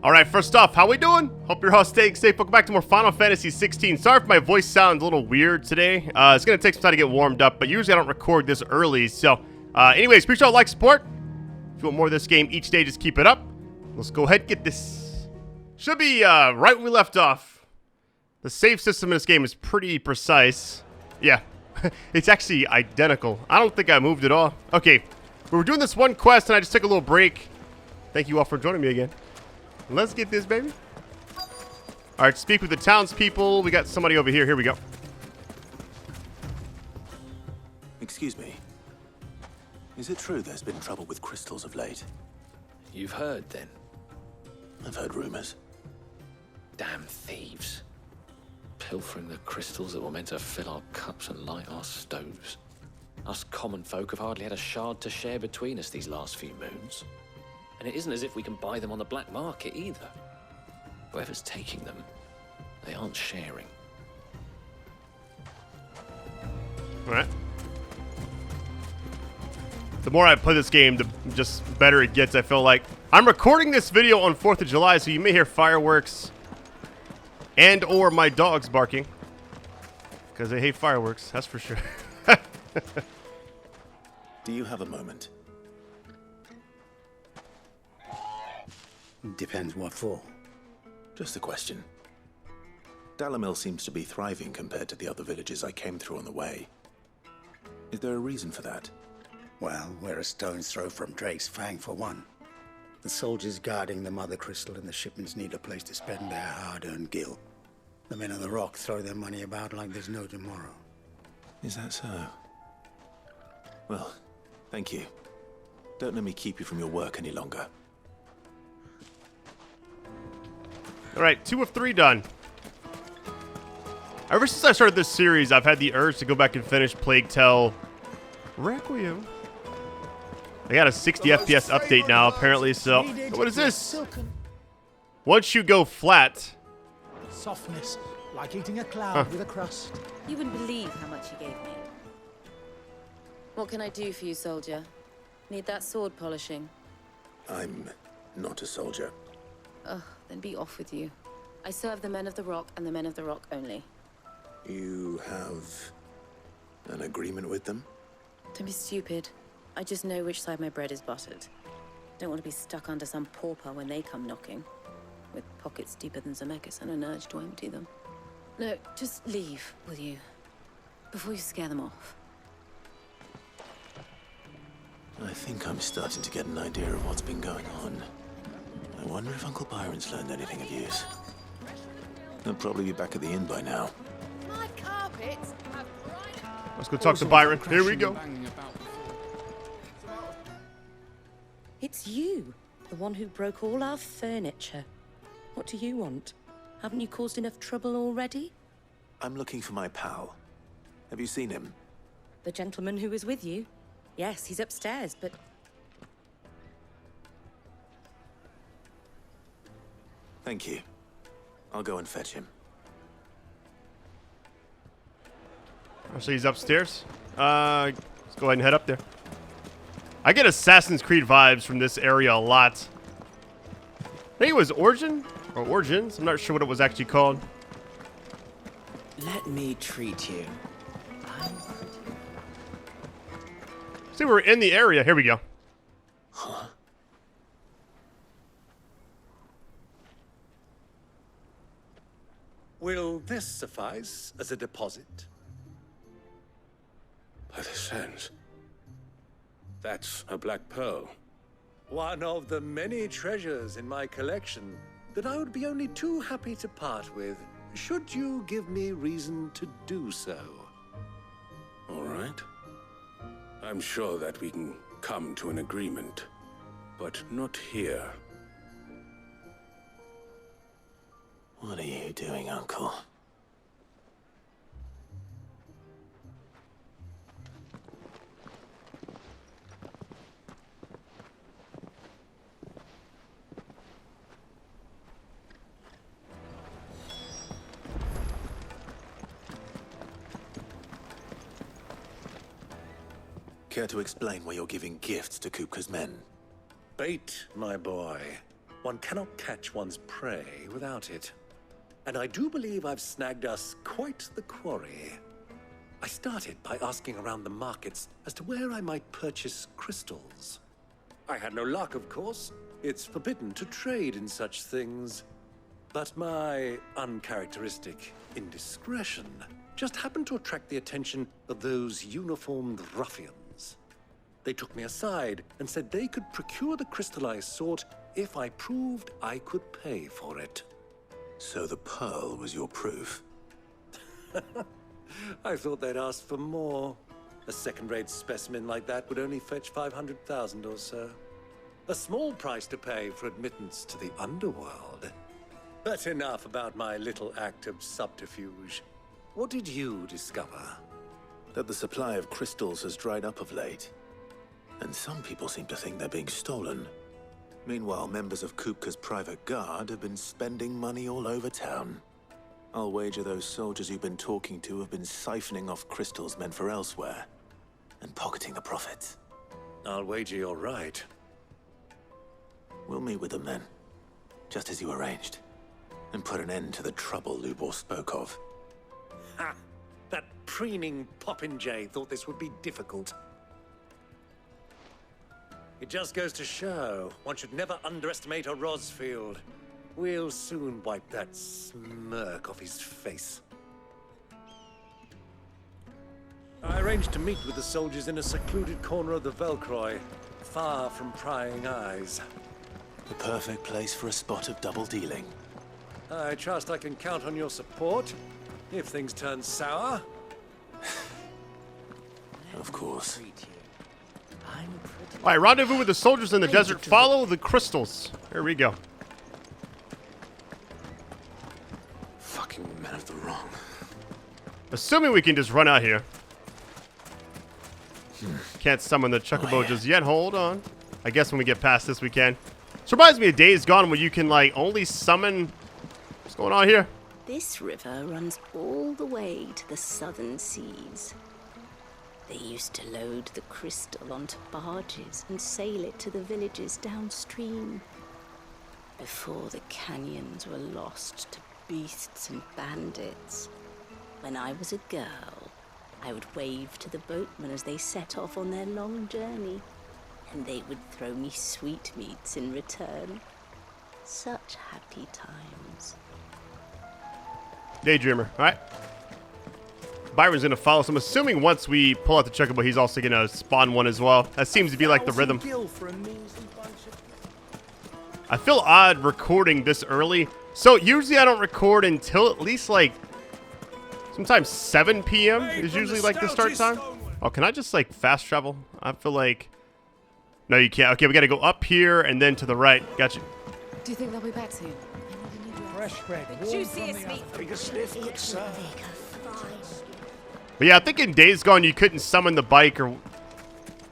Alright, first off, how we doing? Hope you're all staying safe. Welcome back to more Final Fantasy XVI. Sorry if my voice sounds a little weird today. It's going to take some time to get warmed up, but usually I don't record this early. So, anyways, appreciate all like support. If you want more of this game each day, just keep it up. Let's go ahead and get this. Should be right when we left off. The save system in this game is pretty precise. Yeah, it's actually identical. I don't think I moved at all. Okay, we were doing this one quest and I just took a little break. Thank you all for joining me again. Let's get this, baby. All right, speak with the townspeople. We got somebody over here. Here we go. Excuse me. Is it true there's been trouble with crystals of late? You've heard, then? I've heard rumors. Damn thieves. Pilfering the crystals that were meant to fill our cups and light our stoves. Us common folk have hardly had a shard to share between us these last few moons. And it isn't as if we can buy them on the black market either. Whoever's taking them, they aren't sharing. All right. The more I play this game, the just better it gets, I feel like. I'm recording this video on 4th of July, so you may hear fireworks and or my dogs barking. Because they hate fireworks, that's for sure. Do you have a moment? Depends what for. Just a question. Dalimil seems to be thriving compared to the other villages I came through on the way. Is there a reason for that? Well, we're a stone's throw from Drake's Fang for one. The soldiers guarding the mother crystal and the shipments need a place to spend their hard-earned gil. The men of the rock throw their money about like there's no tomorrow. Is that so? Well, thank you. Don't let me keep you from your work any longer. Alright, 2 of 3 done. Ever since I started this series, I've had the urge to go back and finish Plague Tale Requiem. I got a 60 FPS update now, apparently, so... What is this? Once you go flat... Softness, like eating a cloud with a crust. You wouldn't believe how much you gave me. What can I do for you, soldier? Need that sword polishing? I'm not a soldier. Ugh, then be off with you. I serve the men of the rock and the men of the rock only. You have an agreement with them? Don't be stupid. I just know which side my bread is buttered. Don't want to be stuck under some pauper when they come knocking. With pockets deeper than Zemeckis and an urge to empty them. No, just leave, will you? Before you scare them off. I think I'm starting to get an idea of what's been going on. I wonder if Uncle Byron's learned anything of use. He'll probably be back at the inn by now. My carpets have Let's go talk to Byron. Here we go. It's you, the one who broke all our furniture. What do you want? Haven't you caused enough trouble already? I'm looking for my pal. Have you seen him? The gentleman who was with you? Yes, he's upstairs, but... Thank you. I'll go and fetch him. Oh, so he's upstairs? Let's go ahead and head up there. I get Assassin's Creed vibes from this area a lot. I think it was Origin? Or Origins? I'm not sure what it was actually called. Let me treat you. See, we're in the area. Here we go. Huh? Will this suffice as a deposit? By the sands. That's a black pearl. One of the many treasures in my collection that I would be only too happy to part with, should you give me reason to do so. All right. I'm sure that we can come to an agreement, but not here. What are you doing, Uncle? Care to explain why you're giving gifts to Kupka's men? Bait, my boy. one cannot catch one's prey without it. And I do believe I've snagged us quite the quarry. I started by asking around the markets as to where I might purchase crystals. I had no luck, of course. It's forbidden to trade in such things. But my uncharacteristic indiscretion just happened to attract the attention of those uniformed ruffians. They took me aside and said they could procure the crystal I sought if I proved I could pay for it. So the pearl was your proof? I thought they'd asked for more. A second-rate specimen like that would only fetch 500,000 or so. A small price to pay for admittance to the underworld. But enough about my little act of subterfuge. What did you discover? That the supply of crystals has dried up of late. And some people seem to think they're being stolen. Meanwhile, members of Kupka's private guard have been spending money all over town. I'll wager those soldiers you've been talking to have been siphoning off crystals meant for elsewhere, and pocketing the profits. I'll wager you're right. We'll meet with them then, just as you arranged, and put an end to the trouble Lubor spoke of. Ha! That preening popinjay thought this would be difficult. It just goes to show, one should never underestimate a Rosfield. We'll soon wipe that smirk off his face. I arranged to meet with the soldiers in a secluded corner of the Velcroy, far from prying eyes. The perfect place for a spot of double dealing. I trust I can count on your support, if things turn sour. Of course. All right, rendezvous with the soldiers in the desert. Follow the crystals. Here we go. Fucking men of the wrong. Assuming we can just run out here. Can't summon the Chocobo just yet. Hold on. I guess when we get past this, we can. This reminds me of Days Gone, where you can, like, only summon... What's going on here? This river runs all the way to the southern seas. They used to load the crystal onto barges and sail it to the villages downstream. Before the canyons were lost to beasts and bandits. When I was a girl, I would wave to the boatmen as they set off on their long journey, and they would throw me sweetmeats in return. Such happy times. Daydreamer. All right. Byron's going to follow us. I'm assuming once we pull out the Chocobo, he's also going to spawn one as well. That seems to be like the rhythm. I feel odd recording this early. So usually I don't record until at least like sometimes 7 p.m. is usually like the start time. Oh, can I just like fast travel? I feel like... No, you can't. Okay, we got to go up here and then to the right. Gotcha. Do you think they'll be back soon? Fresh bread. Juiciest meat. Take a sniff, good sir. But yeah, I think in Days Gone you couldn't summon the bike, or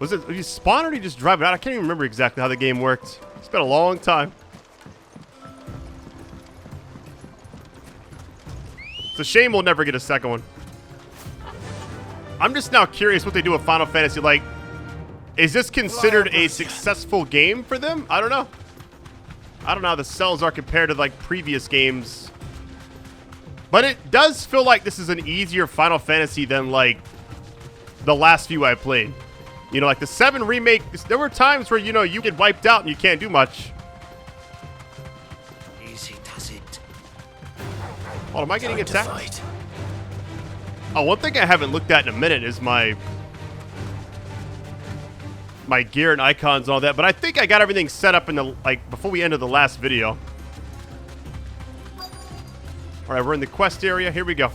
was it you spawn or you just drive it out? I can't even remember exactly how the game worked. It's been a long time. It's a shame we'll never get a second one. I'm just now curious what they do with Final Fantasy. Like, is this considered a successful game for them? I don't know. I don't know how the cells are compared to like previous games. But it does feel like this is an easier Final Fantasy than, like, the last few I played. You know, like the 7 remake, there were times where, you know, you get wiped out and you can't do much. Easy does it. Oh, am I getting attacked? Oh, one thing I haven't looked at in a minute is my gear and icons and all that. But I think I got everything set up in the, like, before we ended the last video. All right, we're in the quest area. Here we go.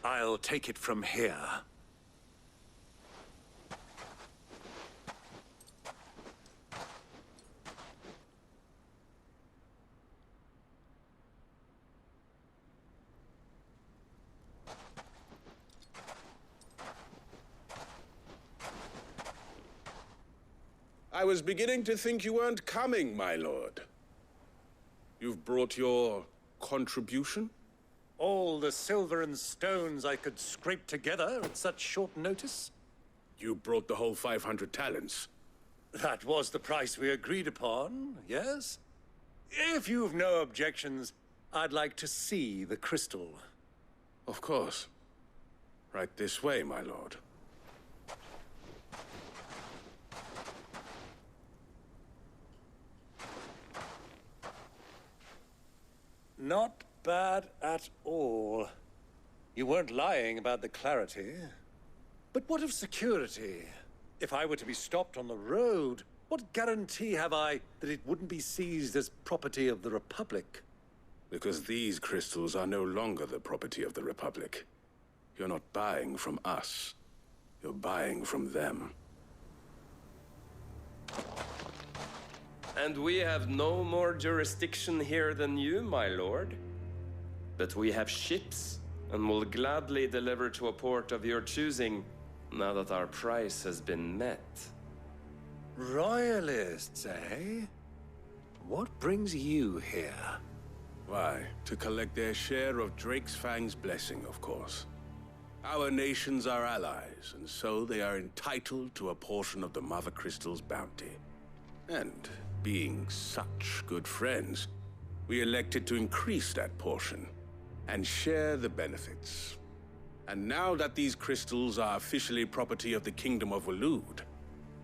I'll take it from here. I was beginning to think you weren't coming, my lord. You've brought your contribution? All the silver and stones I could scrape together at such short notice? You brought the whole 500 talents. That was the price we agreed upon, yes? If you've no objections, I'd like to see the crystal. Of course. Right this way, my lord. Not bad at all. You weren't lying about the clarity. But what of security? If I were to be stopped on the road, what guarantee have I that it wouldn't be seized as property of the Republic? Because these crystals are no longer the property of the Republic. You're not buying from us. You're buying from them. And we have no more jurisdiction here than you, my lord. But we have ships, and will gladly deliver to a port of your choosing, now that our price has been met. Royalists, eh? What brings you here? Why, to collect their share of Fang's blessing, of course. Our nations are allies, and so they are entitled to a portion of the Mother Crystal's bounty. And being such good friends, we elected to increase that portion and share the benefits. And now that these crystals are officially property of the Kingdom of Waloed,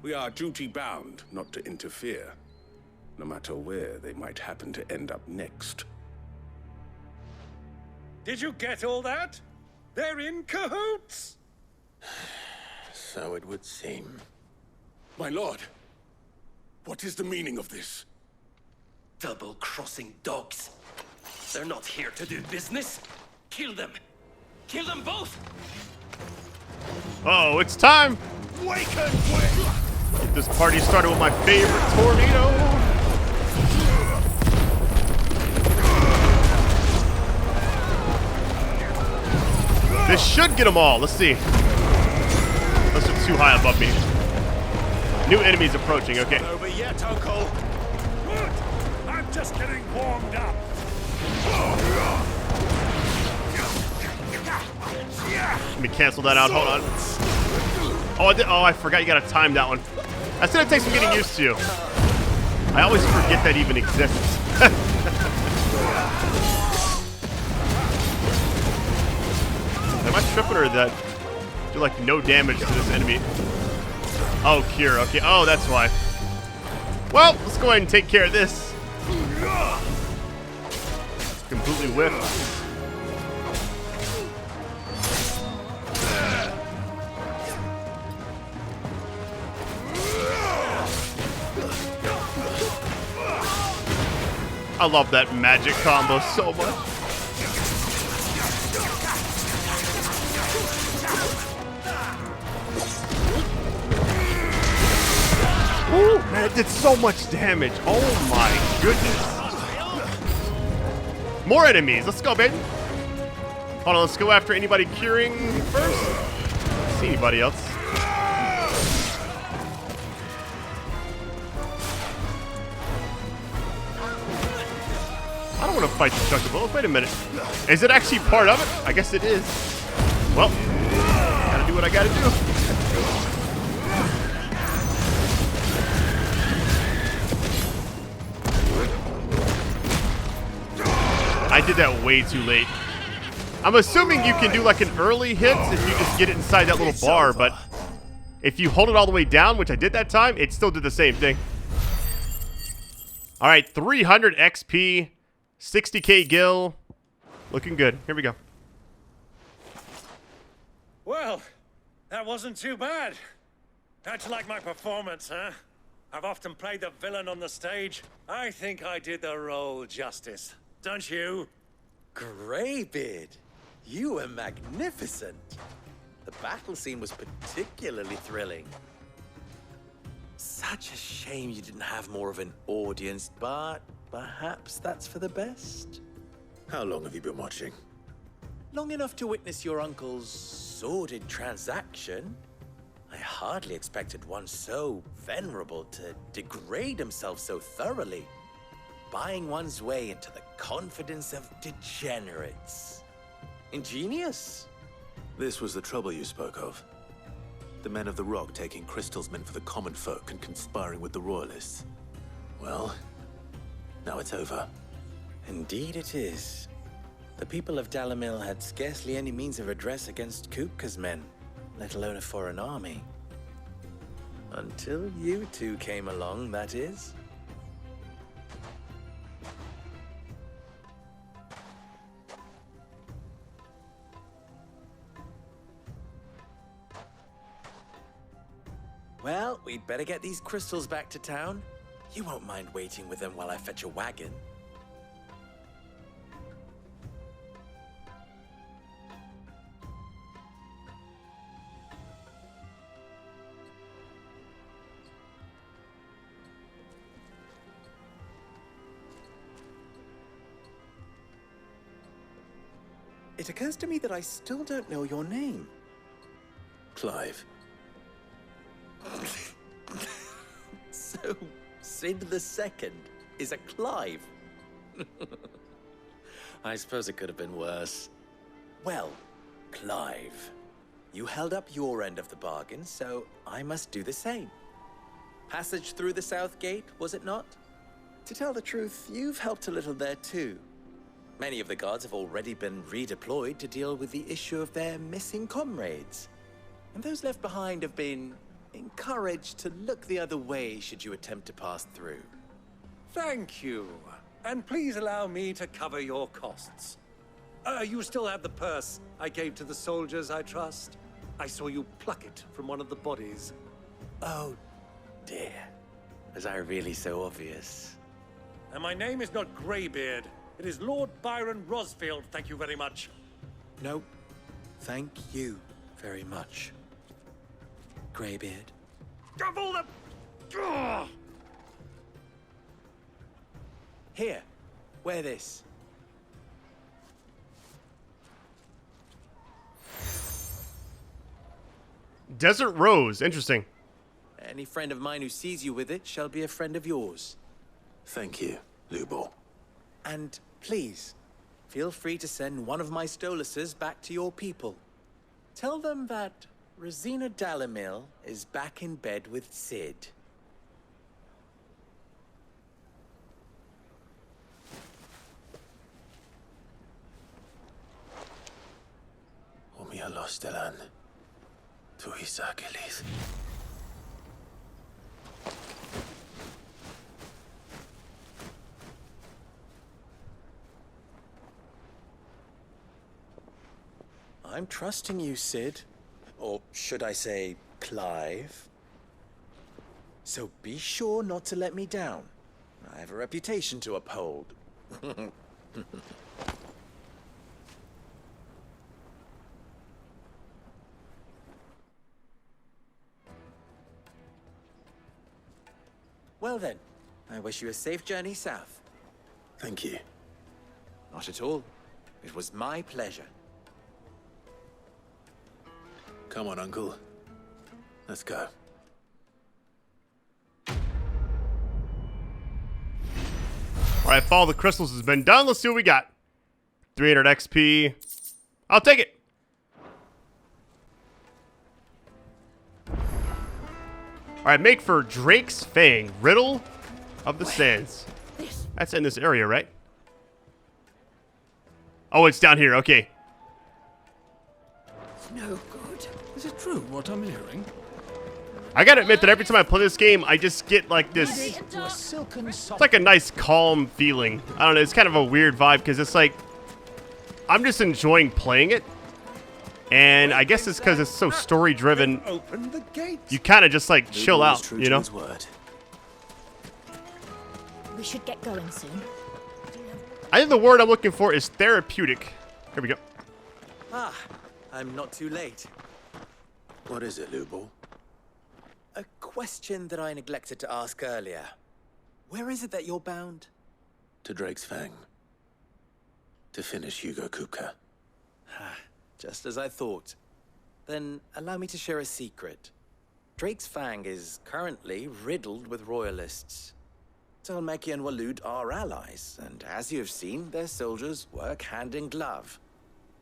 we are duty-bound not to interfere, no matter where they might happen to end up next. Did you get all that? They're in cahoots! So it would seem. My lord, what is the meaning of this? Double-crossing dogs. They're not here to do business. Kill them. Kill them both! Oh, it's time! Get this party started with my favorite tornado! This should get them all. Let's see. Unless it's too high above me. New enemies approaching, okay. Not over yet, Uncle. Good. I'm just getting warmed up. Let me cancel that out. Hold on. Oh, I forgot you gotta time that one. That's gonna take some getting used to. I always forget that even exists. Am I tripping or that do like no damage to this enemy? Oh, cure. Okay. Oh, that's why. Well, let's go ahead and take care of this. Completely whiffed. I love that magic combo so much. Ooh, man, it did so much damage. Oh my goodness. More enemies. Let's go, baby. Hold on, let's go after anybody curing first. See anybody else? I don't want to fight the Chocobo. Wait a minute. Is it actually part of it? I guess it is. Well, gotta do what I gotta do. I did that way too late. I'm assuming you can do like an early hit if you just get it inside that little bar, but if you hold it all the way down, which I did that time, it still did the same thing. All right, 300 XP, 60k gil. Looking good. Here we go. Well, that wasn't too bad. How'd you like my performance, huh? I've often played the villain on the stage. I think I did the role justice. Don't you? Greybeard, you were magnificent. The battle scene was particularly thrilling. Such a shame you didn't have more of an audience, but perhaps that's for the best. How long have you been watching? Long enough to witness your uncle's sordid transaction. I hardly expected one so venerable to degrade himself so thoroughly. Buying one's way into the confidence of degenerates. Ingenious. This was the trouble you spoke of. The men of the Rock taking crystals meant for the common folk and conspiring with the royalists. Well, now it's over. Indeed it is. The people of Dalimil had scarcely any means of redress against Kupka's men, let alone a foreign army. Until you two came along, that is. Well, we'd better get these crystals back to town. You won't mind waiting with them while I fetch a wagon. It occurs to me that I still don't know your name. Clive. So, Sid the Second is a Clive. I suppose it could have been worse. Well, Clive, you held up your end of the bargain, so I must do the same. Passage through the South Gate, was it not? To tell the truth, you've helped a little there too. Many of the guards have already been redeployed to deal with the issue of their missing comrades. And those left behind have been encouraged to look the other way should you attempt to pass through. Thank you. And please allow me to cover your costs. You still have the purse I gave to the soldiers, I trust? I saw you pluck it from one of the bodies. Oh, dear. Was I really so obvious? And my name is not Greybeard. It is Lord Byron Rosfield, thank you very much. No, thank you very much, Greybeard. Of all the... Ugh! Here, wear this. Desert Rose, interesting. Any friend of mine who sees you with it shall be a friend of yours. Thank you, Lubo. And please, feel free to send one of my Stoluses back to your people. Tell them that Rosina Dalimil is back in bed with Sid. Omia Lostelan. Tuisa Kelith. I'm trusting you, Sid. Or should I say, Clive. So be sure not to let me down. I have a reputation to uphold. Well then, I wish you a safe journey south. Thank you. Not at all. It was my pleasure. Come on, Uncle. Let's go. Alright, Follow the Crystals has been done. Let's see what we got. 300 XP. I'll take it. Alright, make for Drake's Fang. Riddle of the Sands. That's in this area, right? Oh, it's down here. Okay. No good. Is it true what I'm hearing? I gotta admit that every time I play this game, I just get like this... It's like a nice, calm feeling. I don't know, it's kind of a weird vibe because it's like... I'm just enjoying playing it. And I guess it's because it's so story-driven. You kind of just like chill out, you know? We should get going soon. I think the word I'm looking for is therapeutic. Here we go. Ah, I'm not too late. What is it, Lubo? A question that I neglected to ask earlier. Where is it that you're bound? To Drake's Fang. To finish Hugo Kupka. Just as I thought. Then allow me to share a secret. Drake's Fang is currently riddled with royalists. Talmeki and Walud are allies, and as you have seen, their soldiers work hand in glove.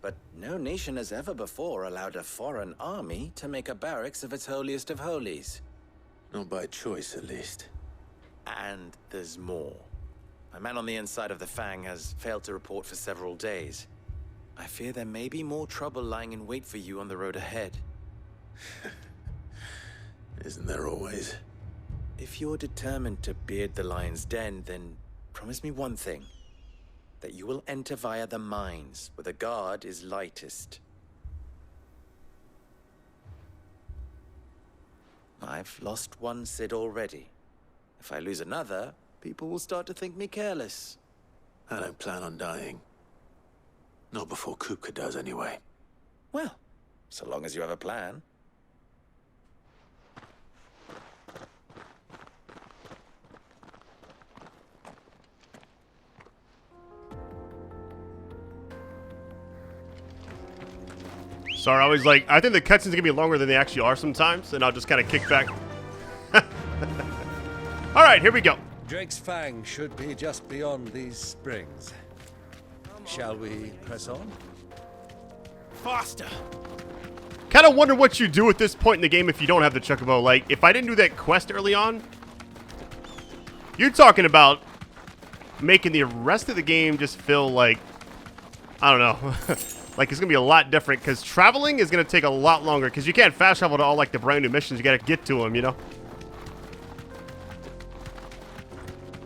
but no nation has ever before allowed a foreign army to make a barracks of its holiest of holies. Not by choice, at least. And there's more. A man on the inside of the Fang has failed to report for several days. I fear there may be more trouble lying in wait for you on the road ahead. Isn't there always? If you're determined to beard the lion's den, then promise me one thing. That you will enter via the mines, where the guard is lightest. I've lost one Cid already. If I lose another, people will start to think me careless. I don't plan on dying. Not before Kupka does, anyway. Well, so long as you have a plan. Sorry, I was like, I think the cutscenes are gonna be longer than they actually are sometimes, and I'll just kind of kick back. All right, here we go. Drake's Fang should be just beyond these springs. Shall we press on? Faster! Kind of wonder what you do at this point in the game if you don't have the Chocobo. Like, if I didn't do that quest early on, you're talking about making the rest of the game just feel like, I don't know, like it's gonna be a lot different, because traveling is gonna take a lot longer, because you can't fast travel to all like the brand new missions. You gotta get to them, you know.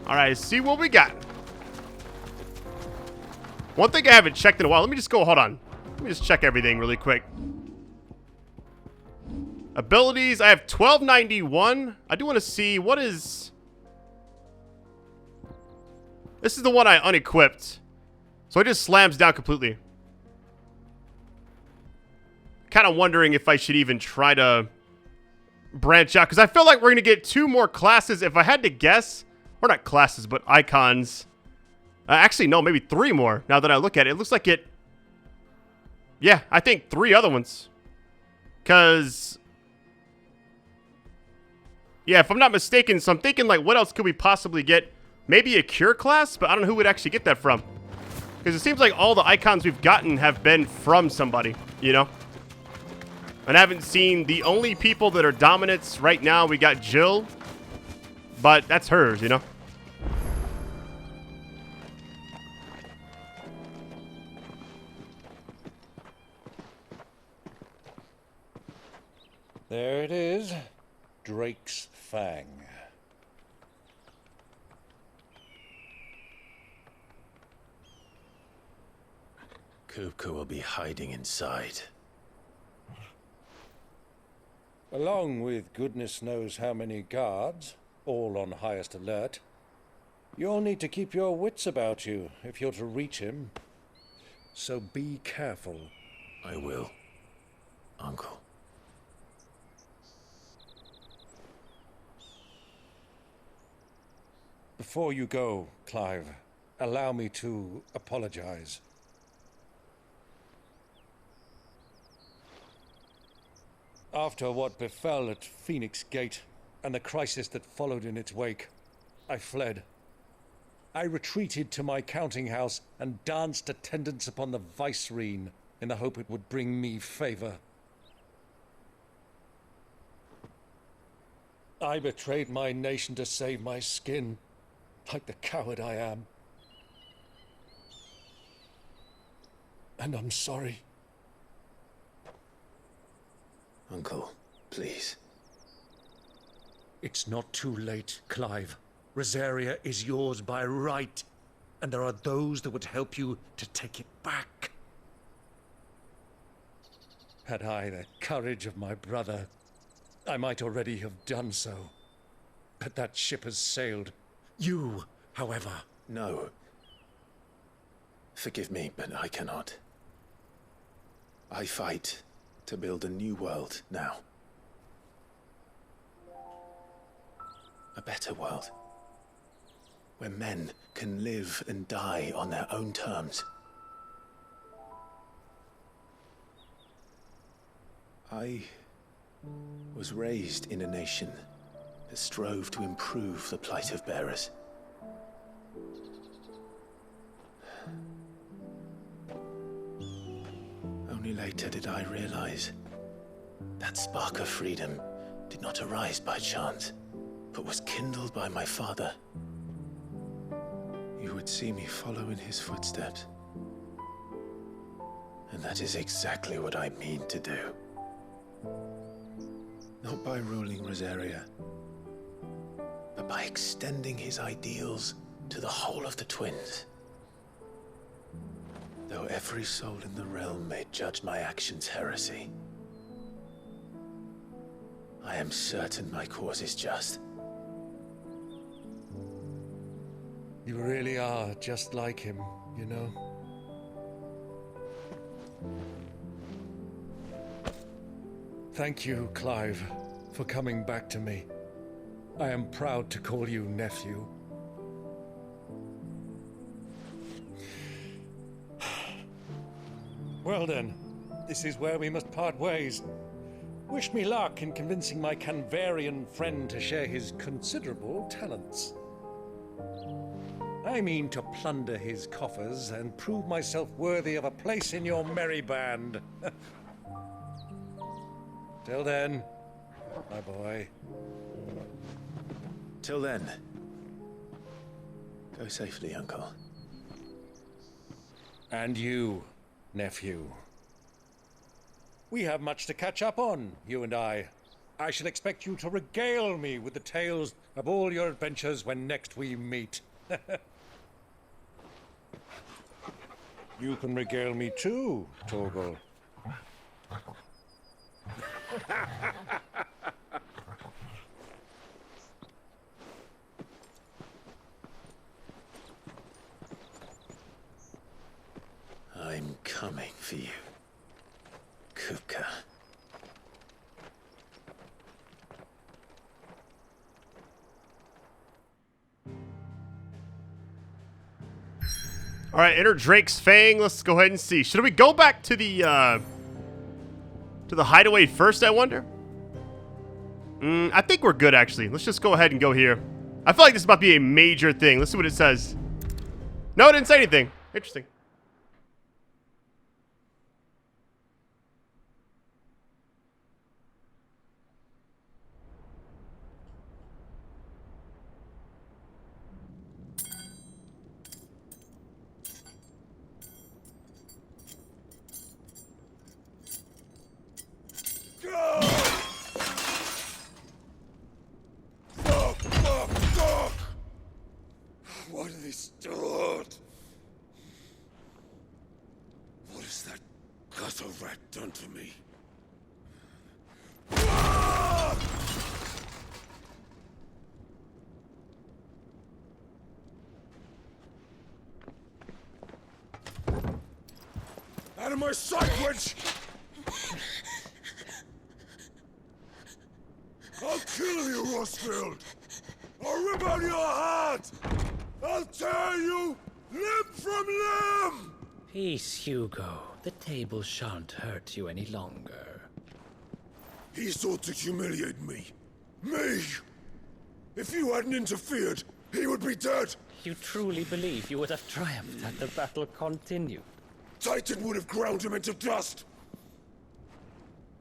All right, see what we got. One thing I haven't checked in a while. Let me just go. Hold on. Let me just check everything really quick. Abilities. I have 1291. I do want to see what is. This is the one I unequipped, so it just slams down completely. Kind of wondering if I should even try to branch out, because I feel like we're gonna get 2 more classes. If I had to guess, or not classes, but icons. Actually, no, maybe 3 more. Now that I look at it, it looks like it. Yeah, I think 3 other ones. Because, yeah, if I'm not mistaken, so I'm thinking, like, what else could we possibly get? Maybe a cure class, but I don't know who would actually get that from. Because it seems like all the icons we've gotten have been from somebody, you know? And I haven't seen the only people that are dominants right now. We got Jill, but that's hers, you know? There it is. Drake's Fang. Kupka will be hiding inside. Along with goodness knows how many guards, all on highest alert. You'll need to keep your wits about you if you're to reach him. So be careful. I will, Uncle. Before you go, Clive, allow me to apologize. After what befell at Phoenix Gate and the crisis that followed in its wake, I fled. I retreated to my counting house and danced attendance upon the vicereine in the hope it would bring me favor. I betrayed my nation to save my skin, like the coward I am. And I'm sorry. Uncle, please. It's not too late, Clive. Rosaria is yours by right, and there are those that would help you to take it back. Had I the courage of my brother, I might already have done so. But that ship has sailed. You, however... No. Forgive me, but I cannot. I fight to build a new world now. A better world. Where men can live and die on their own terms. I was raised in a nation that strove to improve the plight of bearers. later did I realize that spark of freedom did not arise by chance, but was kindled by my father. You would see me follow in his footsteps. And that is exactly what I mean to do. Not by ruling Rosaria, but by extending his ideals to the whole of the twins. Though every soul in the realm may judge my actions heresy, I am certain my cause is just. You really are just like him, you know? Thank you, Clive, for coming back to me. I am proud to call you nephew. Well then, this is where we must part ways. Wish me luck in convincing my Canvarian friend to share his considerable talents. I mean to plunder his coffers and prove myself worthy of a place in your merry band. Till then, my boy. Till then, go safely, Uncle. And you, nephew. We have much to catch up on, you and I. I shall expect you to regale me with the tales of all your adventures when next we meet. You can regale me too, Torgal. I'm coming for you, Kupka. All right, enter Drake's Fang. Let's go ahead and see. Should we go back to the hideaway first, I wonder? I think we're good, actually. Let's just go ahead and go here. I feel like this is about to be a major thing. Let's see what it says. No, it didn't say anything. Interesting. What are they stored? What has that gutter rat done to me? Out of my sight, witch! I'll kill you, Rosfield! I'll rip out your heart! I'll tear you limb from limb! Peace, Hugo. The table shan't hurt you any longer. He sought to humiliate me. Me! If you hadn't interfered, he would be dead! You truly believe you would have triumphed had the battle continued? Titan would have ground him into dust!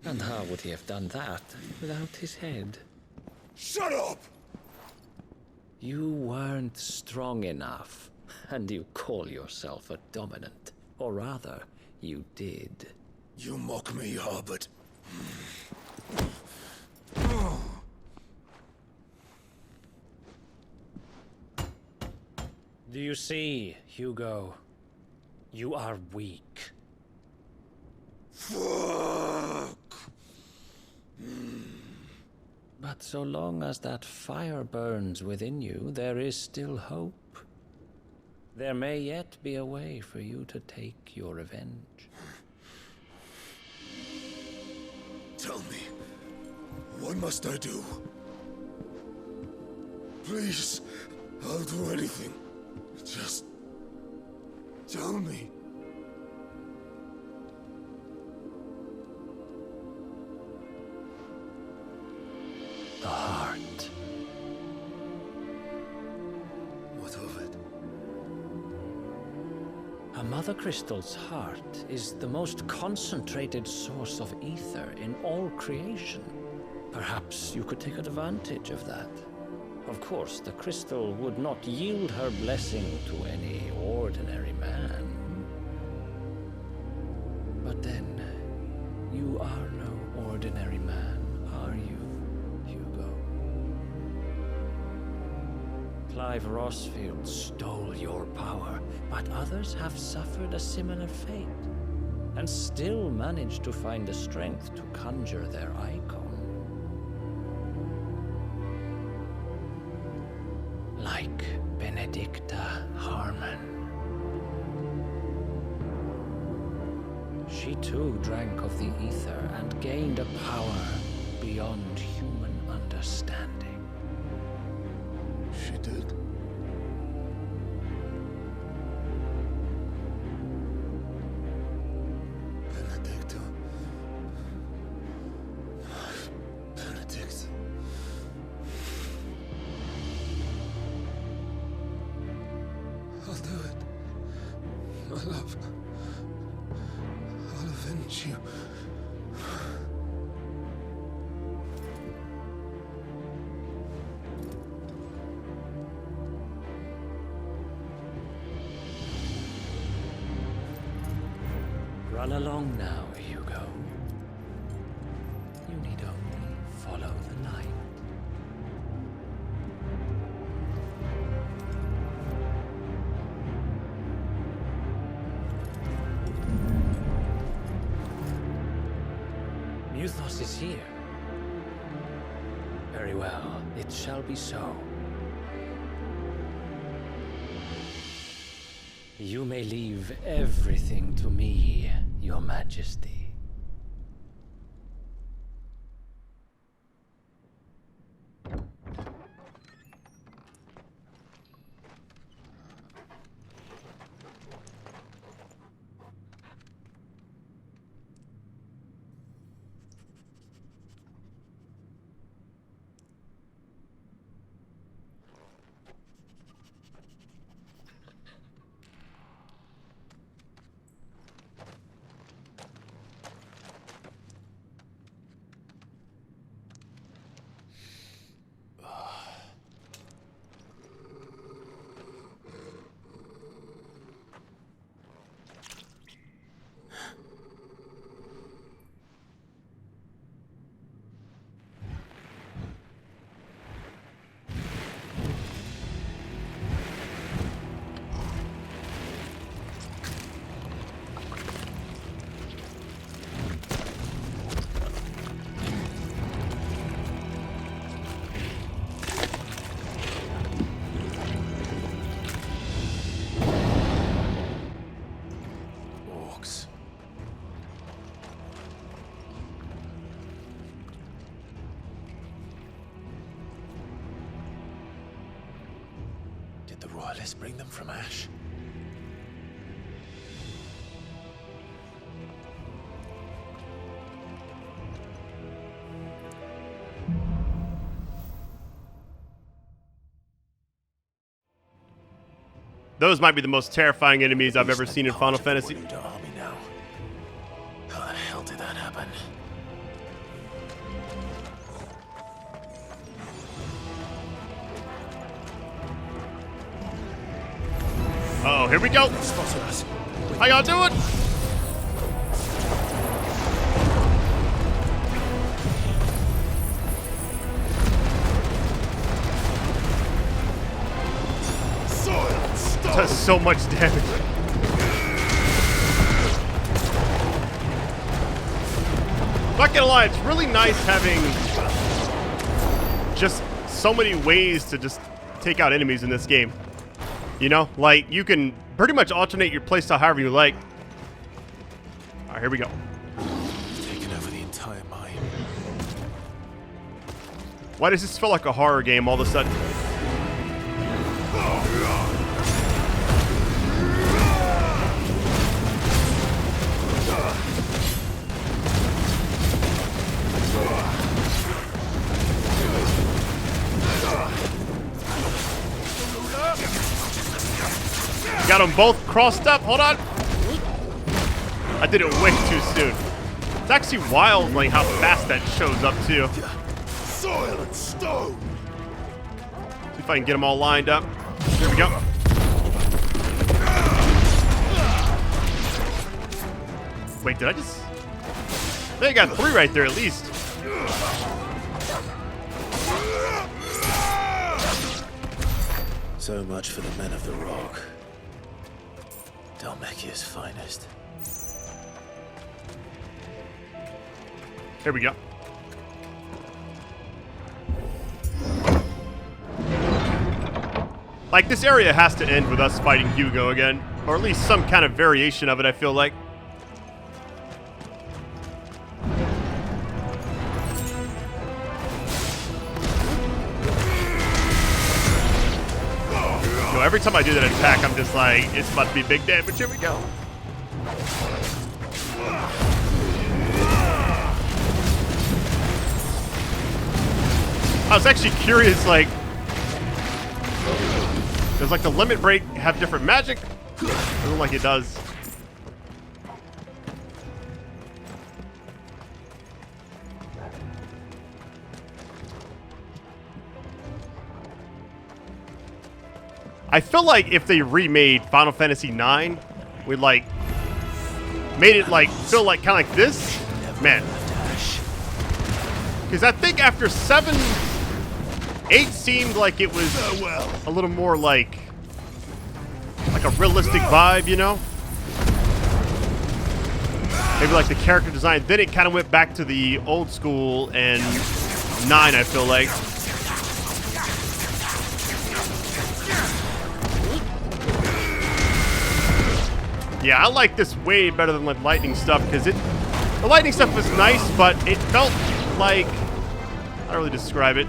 And how would he have done that without his head? Shut up! You weren't strong enough, and you call yourself a dominant. Or rather, you did. You mock me, Harbert. Do you see, Hugo? You are weak. Fuck! But so long as that fire burns within you, there is still hope. There may yet be a way for you to take your revenge. Tell me, what must I do? Please, I'll do anything. Just tell me. The heart. What of it? A mother Mother Crystal's heart is the most concentrated source of ether in all creation. Perhaps you could take advantage of that. Of course, the crystal would not yield her blessing to any ordinary man. But then, you are no ordinary man, are you, Hugo? Clive Rosfield stole your power, but others have suffered a similar fate, and still managed to find the strength to conjure their Eikon. Like Benedicta Harmon. She too drank of the ether and gained a power beyond human understanding. She did? Benedicta. Benedict. I'll do it. My love. I'll avenge you. Run along now, Hugo. You need only follow the light. Muthos is here. Very well, it shall be so. You may leave everything to me, Your Majesty. Royalists bring them from Ash? Those might be the most terrifying enemies I've ever seen in Final Fantasy. Army now. How the hell did that happen? Uh-oh, here we go. How y'all doing? Does so much damage. Not gonna lie, it's really nice having just so many ways to just take out enemies in this game. You know, like, you can pretty much alternate your playstyle however you like. Alright, here we go. Taking over the entire mine. Why does this feel like a horror game all of a sudden? Got them both crossed up. Hold on. I did it way too soon. It's actually wild, like, how fast that shows up, too. Soil and stone. See if I can get them all lined up. There we go. Wait, did I just... They got 3 right there, at least. So much for the men of the rock. Dalmekia's finest. Here we go. Like, this area has to end with us fighting Hugo again. Or at least some kind of variation of it, I feel like. You know, every time I do that attack, I'm just like, it's about to be big damage. Here we go. I was actually curious, like, does like the limit break have different magic? Doesn't like it does. I feel like if they remade Final Fantasy IX, we like made it like feel like kind of like this, man. Because I think after 7, 8 seemed like it was a little more like a realistic vibe, you know? Maybe like the character design. Then it kind of went back to the old school, and 9, I feel like. Yeah, I like this way better than like lightning stuff, because the lightning stuff was nice, but it felt like, I don't really describe it.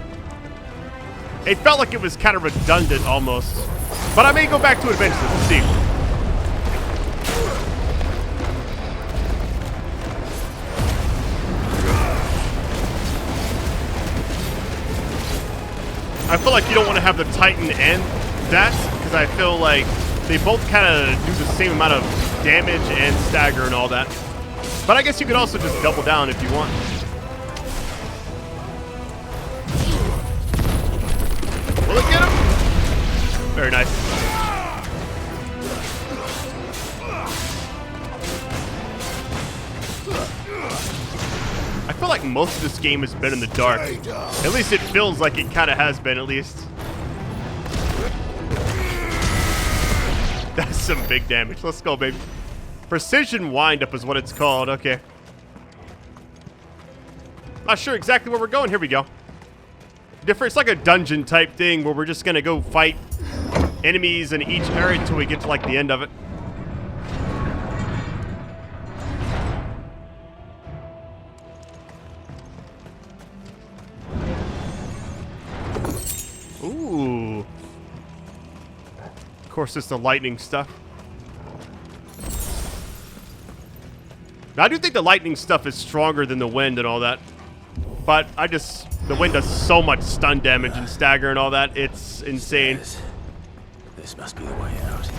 It felt like it was kind of redundant almost. But I may go back to it eventually. We'll see. I feel like you don't want to have the Titan and that, because I feel like they both kind of do the same amount of damage and stagger and all that. But I guess you could also just double down if you want. Will it get him? Very nice. I feel like most of this game has been in the dark. At least it feels like it kind of has been, at least. That's some big damage. Let's go, baby. Precision wind-up is what it's called. Okay. Not sure exactly where we're going. Here we go. Different. It's like a dungeon type thing where we're just gonna go fight enemies in each area until we get to like the end of it. Ooh. Of course, it's the lightning stuff. Now, I do think the lightning stuff is stronger than the wind and all that. But the wind does so much stun damage and stagger and all that. It's insane. This must be the way out.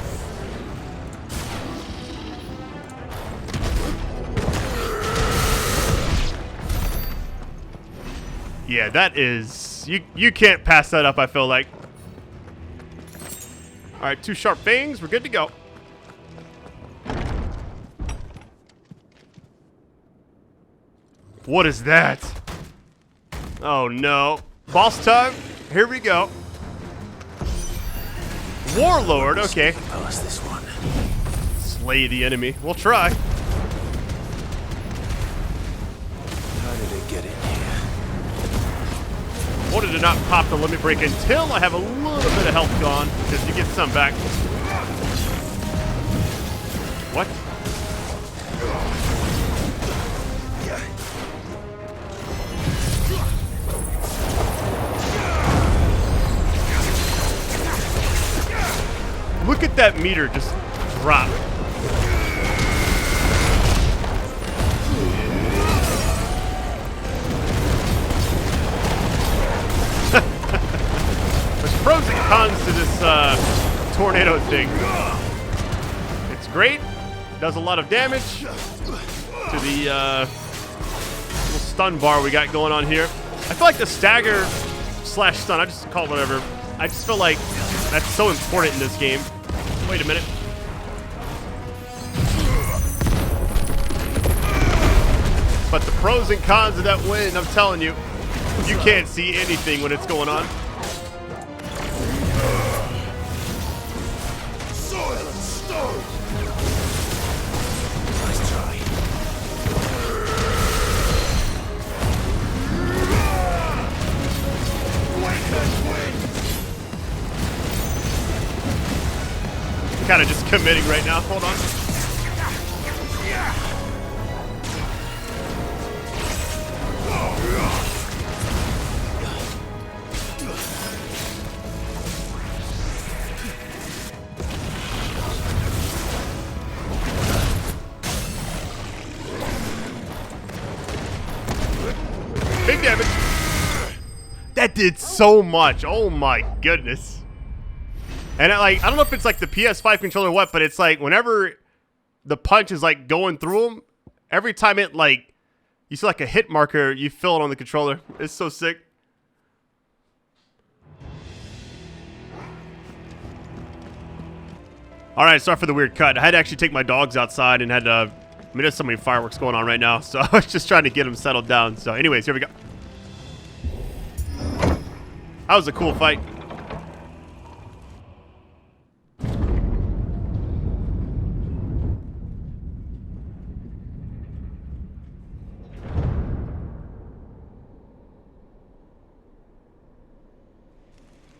Yeah, that is... You can't pass that up, I feel like. Alright, 2 sharp fangs. We're good to go. What is that? Oh, no. Boss time. Here we go. Warlord, okay. Past this one. Slay the enemy. We'll try. How did it get in here? Wanted to not pop the limit break until I have a little bit of health gone, because you get some back. What? Look at that meter just drop. There's pros and cons to this tornado thing. It's great. Does a lot of damage. to the little stun bar we got going on here. I feel like the stagger slash stun, I just call it whatever. I just feel like that's so important in this game. Wait a minute. But the pros and cons of that win, I'm telling you, you can't see anything when it's going on. Soil and stone! Nice try. Kind of just committing right now. Hold on. Big damage. That did so much. Oh my goodness. And I don't know if it's like the PS5 controller or what, but it's like whenever the punch is like going through them, every time it like, you see like a hit marker, you feel it on the controller. It's so sick. All right, sorry for the weird cut. I had to actually take my dogs outside and had to, I mean, there's so many fireworks going on right now, so I was just trying to get them settled down. So anyways, here we go. That was a cool fight.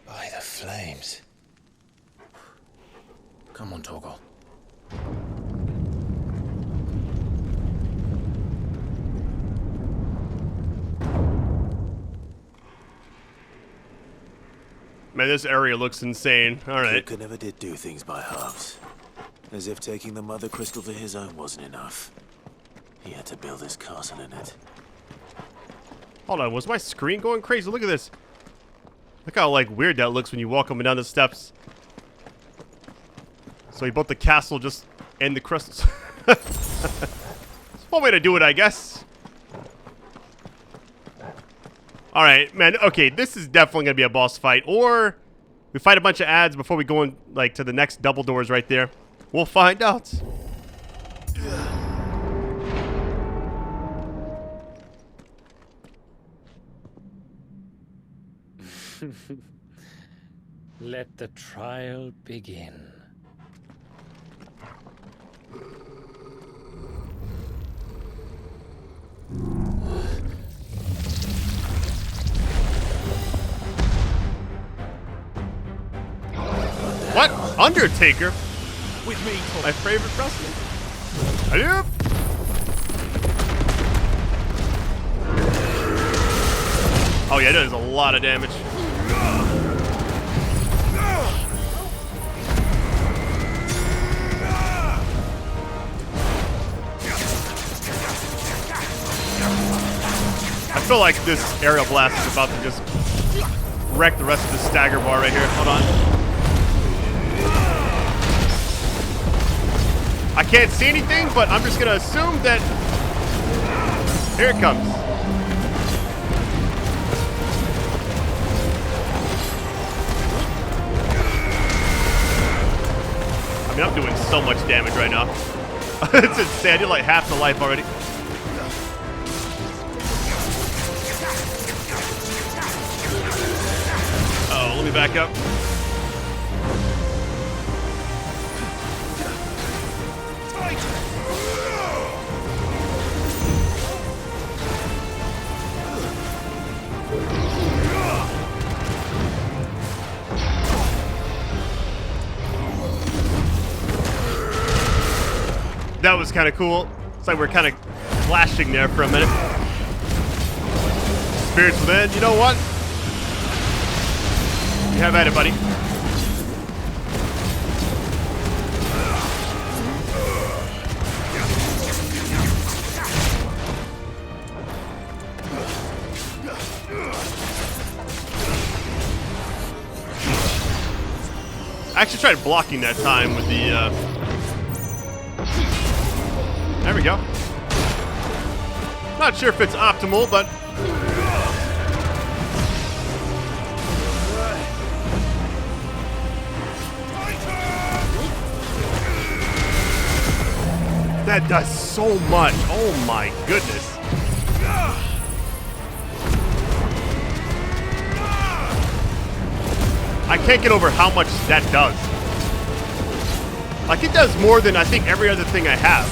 By the flames. Come on, Torgal. Man, this area looks insane. All right. Hugo never did do things by halves. As if taking the Mother Crystal for his own wasn't enough. He had to build his castle in it. Hold on, was my screen going crazy? Look at this. Look how like weird that looks when you walk up and down the steps. So he built the castle just and the crystals. It's one way to do it, I guess. Alright, man, okay, this is definitely gonna be a boss fight. Or we fight a bunch of ads before we go in like to the next double doors right there. We'll find out. Let the trial begin. What? Undertaker? With me, my favorite wrestler. Yep. Oh yeah, that is a lot of damage. I feel like this aerial blast is about to just wreck the rest of the stagger bar right here. Hold on. I can't see anything, but I'm just gonna assume that here it comes. I mean, I'm doing so much damage right now. It's insane. I did like half the life already. Oh, let me back up. That was kind of cool. It's like we're kind of flashing there for a minute. Spirits within, you know what? You have at it, buddy. I actually tried blocking that time with the, there we go. Not sure if it's optimal, but that does so much. Oh my goodness. I can't get over how much that does. Like, it does more than I think every other thing I have,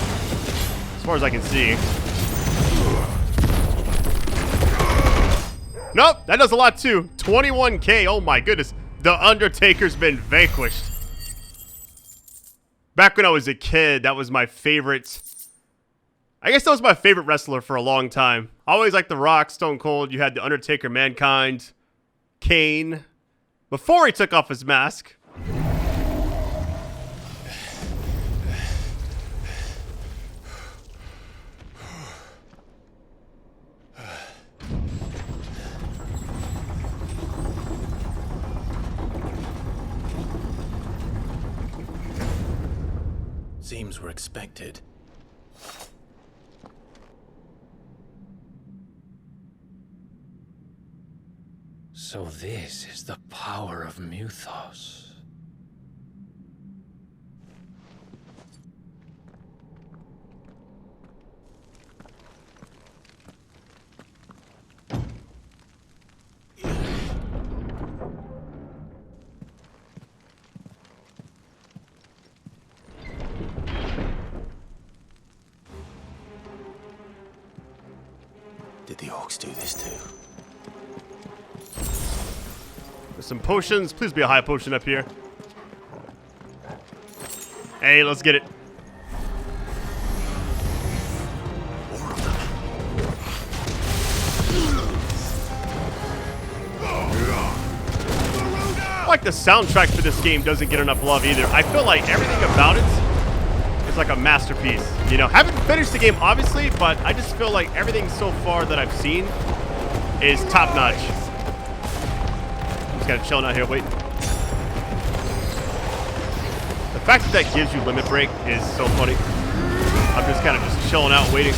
as far as I can see. Nope, that does a lot too. 21k, oh my goodness. The Undertaker's been vanquished. Back when I was a kid, that was my favorite. I guess that was my favorite wrestler for a long time. I always liked The Rock, Stone Cold. You had The Undertaker, Mankind, Kane. Before he took off his mask. Seems we're expected. So this is the power of Mythos. Did the orcs do this too? There's some potions. Please be a high potion up here. Hey, let's get it. I like the soundtrack for this game doesn't get enough love either. I feel like everything about it is like a masterpiece. You know, haven't finished the game obviously, but I just feel like everything so far that I've seen is top notch. Just gotta chill out here, wait. The fact that that gives you limit break is so funny. I'm just kind of just chilling out, waiting.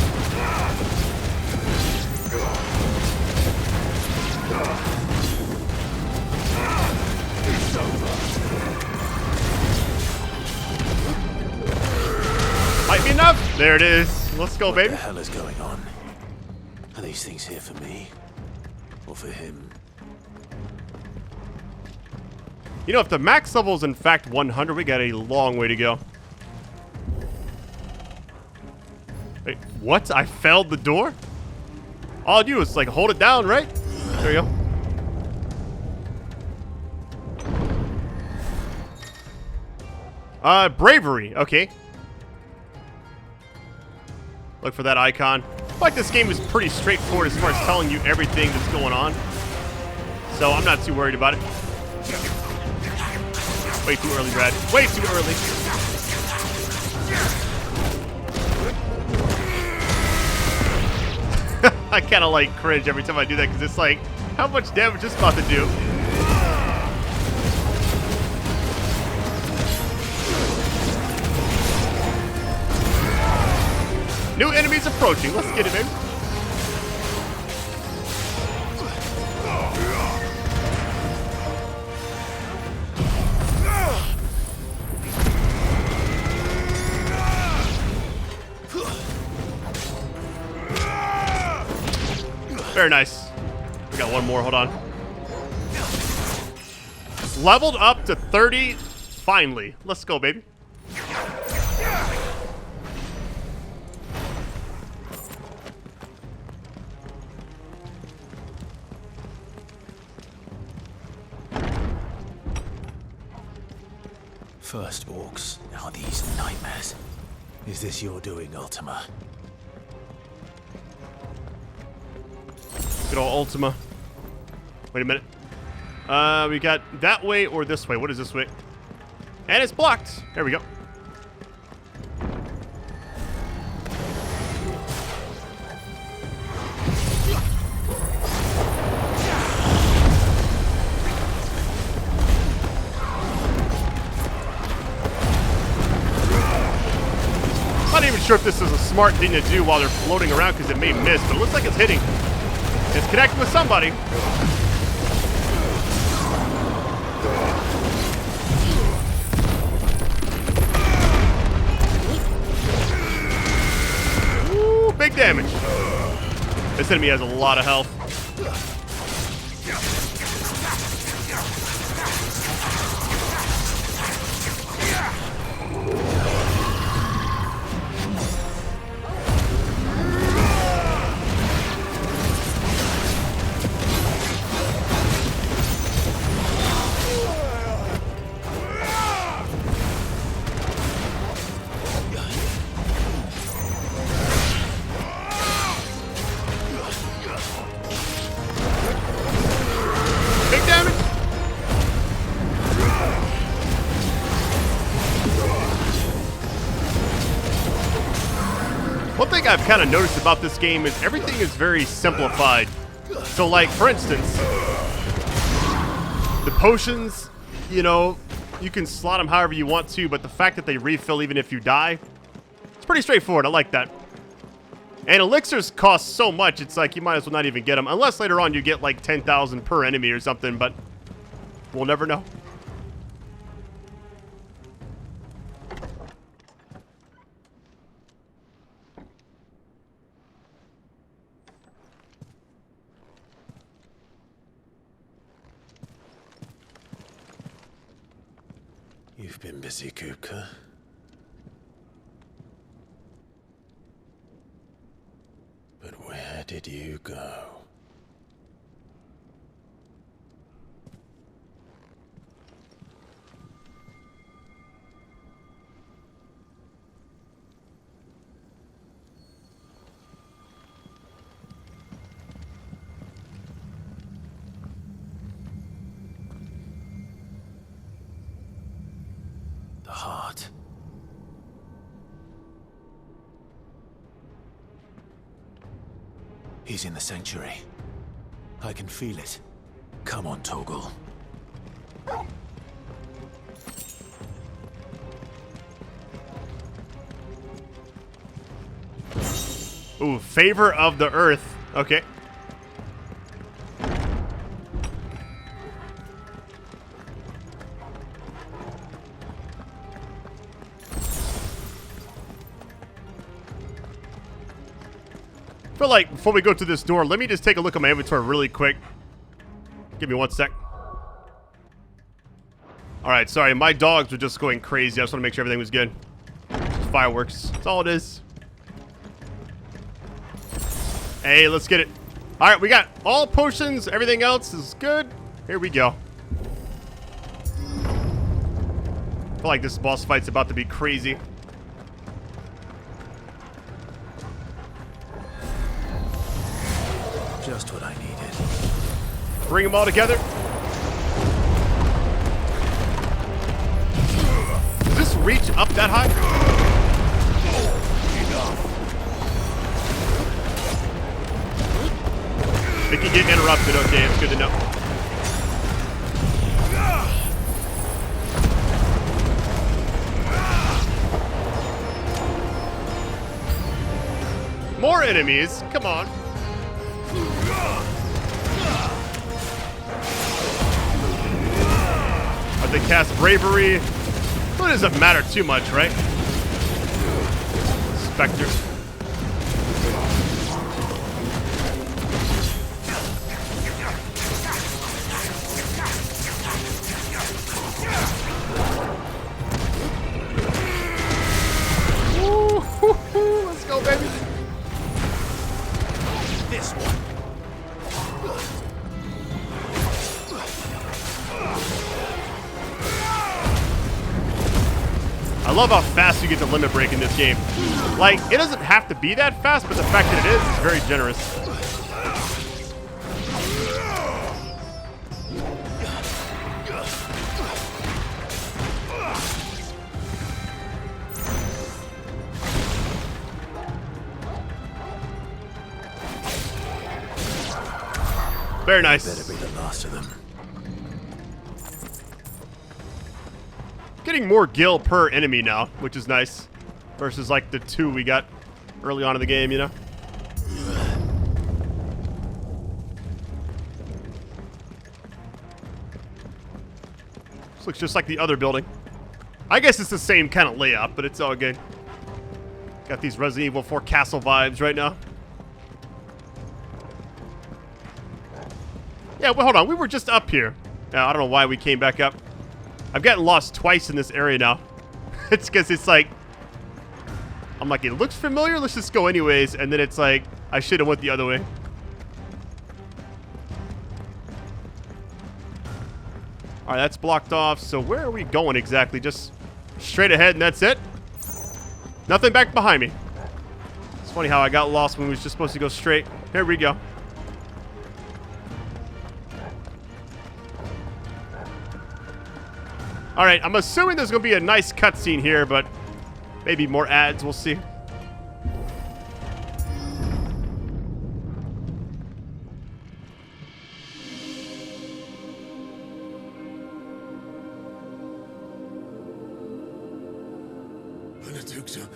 Might be enough. There it is. Let's go, baby. What the hell is going on? Are these things here for me? Or for him? You know, if the max level is in fact 100, we got a long way to go. Wait, what? I failed the door? All I do is like hold it down, right? There you go. Bravery. Okay. Look for that icon. I feel like this game is pretty straightforward as far as telling you everything that's going on. So I'm not too worried about it. Way too early, Brad. Way too early. I kind of like cringe every time I do that because it's like, how much damage is this about to do? New enemies approaching. Let's get it, baby. Very nice. We got one more. Hold on. Leveled up to 30. Finally. Let's go, baby. First orcs, now these nightmares. Is this your doing, Ultima? Good old Ultima. Wait a minute. We got that way or this way. What is this way? And it's blocked. There we go. sure if this is a smart thing to do while they're floating around because it may miss, but it looks like it's hitting. It's connecting with somebody. Ooh, big damage. This enemy has a lot of health. One thing I've kind of noticed about this game is everything is very simplified. So, like, for instance, the potions, you know, you can slot them however you want to, but the fact that they refill even if you die, it's pretty straightforward. I like that. And elixirs cost so much, it's like you might as well not even get them. Unless later on you get like 10,000 per enemy or something, but we'll never know. You've been busy, Kupka. But where did you go? The heart. He's in the sanctuary. I can feel it. Come on, Toggle. Ooh, favor of the earth. Okay. I feel like before we go to this door, let me just take a look at my inventory really quick. Give me 1 sec. Alright, sorry, my dogs were just going crazy. I just want to make sure everything was good. Just fireworks. That's all it is. Hey, let's get it. Alright, we got all potions. Everything else is good. Here we go. I feel like this boss fight's about to be crazy. Just what I needed. Bring them all together. Does this reach up that high? It can get interrupted. Okay, it's good to know. More enemies. Come on. They cast bravery. Well, it doesn't matter too much, right? Spectre. Woo, let's go, baby. This one. I love how fast you get the limit break in this game. Like, it doesn't have to be that fast, but the fact that it is very generous. Very nice. Better be the last of them. Getting more gil per enemy now, which is nice. versus like the 2 we got early on in the game, you know? This looks just like the other building. I guess it's the same kind of layout, but it's all good. Got these Resident Evil 4 castle vibes right now. Yeah, well, hold on. We were just up here. I don't know why we came back up. I've gotten lost twice in this area now. It's because it's like... I'm like, it looks familiar. Let's just go anyways. And then it's like, I should have went the other way. All right, that's blocked off. So where are we going exactly? Just straight ahead and that's it? Nothing back behind me. It's funny how I got lost when we was just supposed to go straight. Here we go. All right, I'm assuming there's going to be a nice cutscene here, but maybe more ads. We'll see. Benedicta,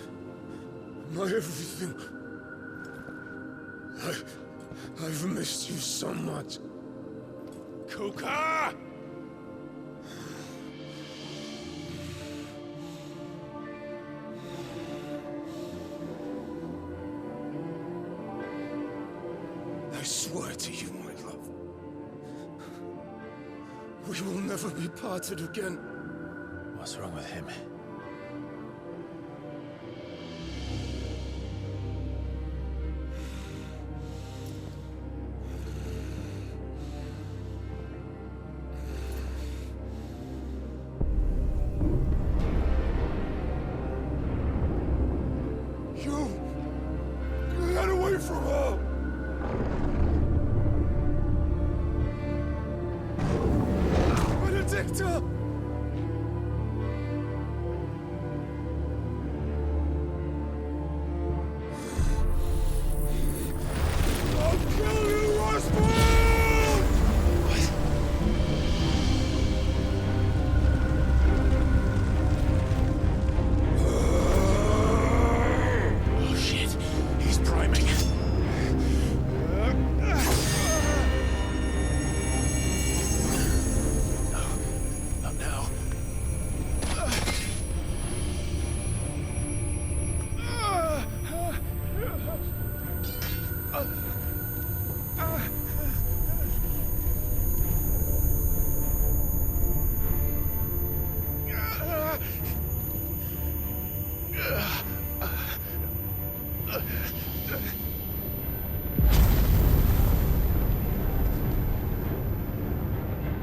my everything. I've missed you so much. Kuka! I swear to you, my love, we will never be parted again. What's wrong with him? You got away from her. Benedicta! I'll kill you, Rosfield! Oh shit, he's priming. Not now.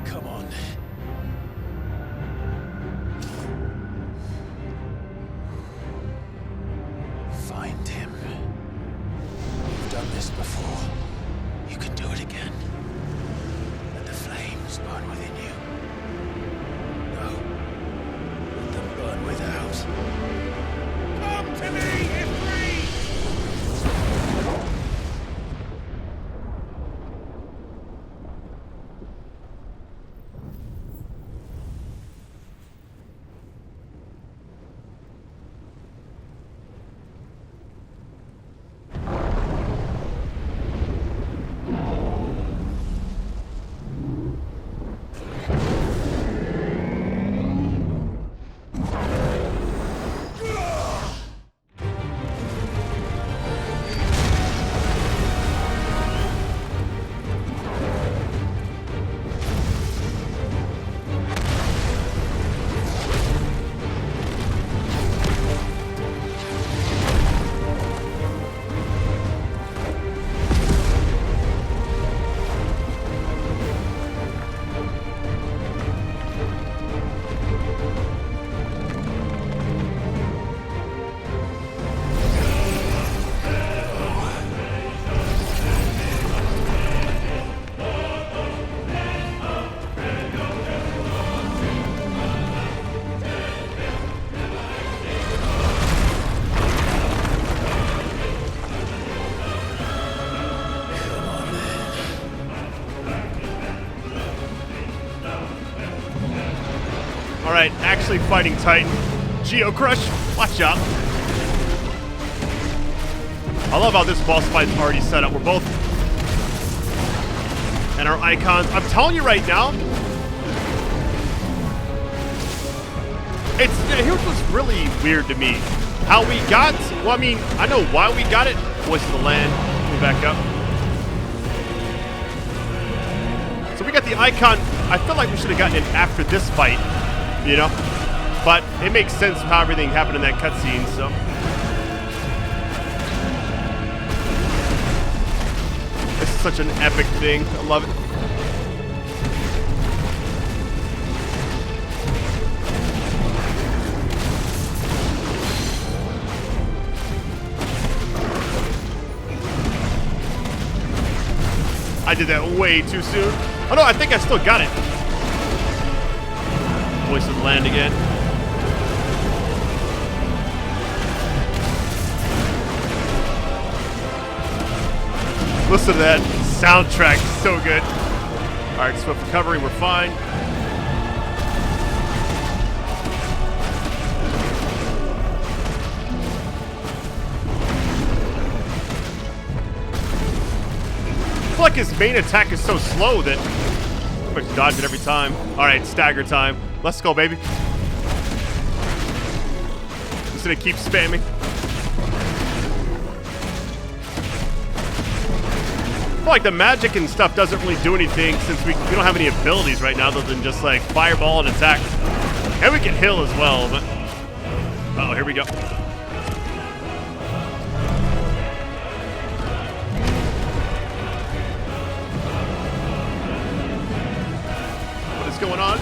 Come on. Find him. You've done this before. You can do it again. Let the flames burn within you. No. Let them burn without. Come to me, Ifrit! All right, actually fighting Titan. Geo Crush, watch out. I love how this boss fight's already set up. We're both... And our Eikons. I'm telling you right now... Here's what's really weird to me. How we got... Well, I mean, I know why we got it. Voice of the land. Let me back up. So we got the Eikon. I feel like we should have gotten it after this fight. You know? But it makes sense how everything happened in that cutscene, so... This is such an epic thing. I love it. I did that way too soon. Oh no, I think I still got it. Voice of the land again. Listen to that soundtrack, so good. Alright, swift recovery, we're fine. I feel like his main attack is so slow that I pretty much dodge it every time. Alright, stagger time. Let's go, baby. Just gonna keep spamming. I feel like the magic and stuff doesn't really do anything since we don't have any abilities right now other than just like fireball and attack. And we can heal as well, but... Uh-oh, here we go. What is going on?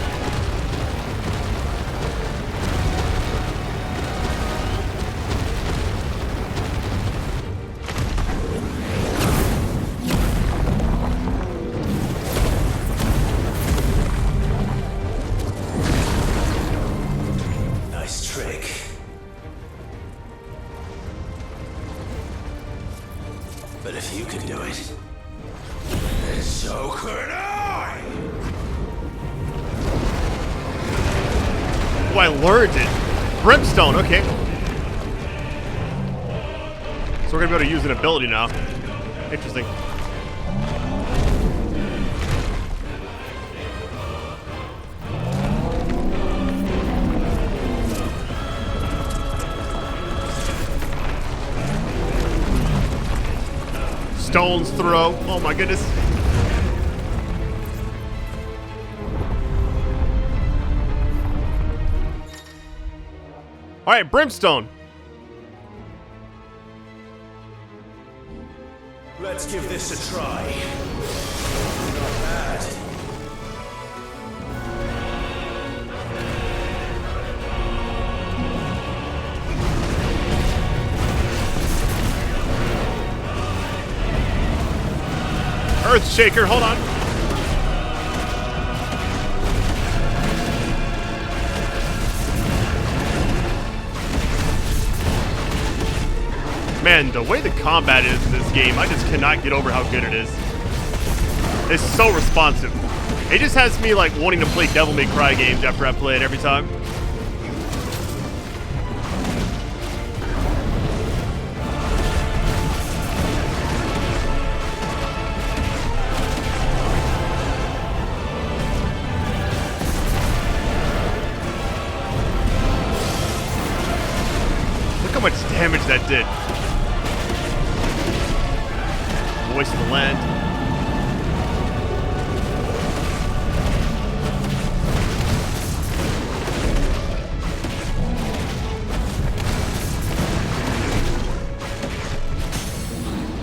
I learned it. Brimstone, okay. So we're gonna be able to use an ability now. Interesting. Stone's throw. Oh my goodness. All right, Brimstone. Let's give this a try. Not bad. Earthshaker, hold on. Man, the way the combat is in this game, I just cannot get over how good it is. It's so responsive. It just has me like wanting to play Devil May Cry games after I play it every time. Look how much damage that did. Voice of the land.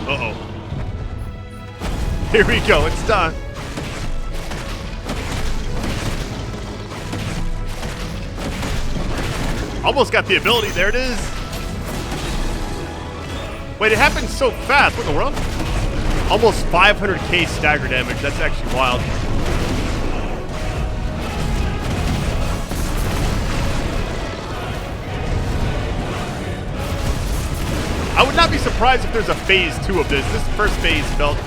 Uh-oh. Here we go, it's done. Almost got the ability, there it is. Wait, it happened so fast, what in the world? Almost 500k stagger damage. That's actually wild. I would not be surprised if there's a phase 2 of this. This first phase felt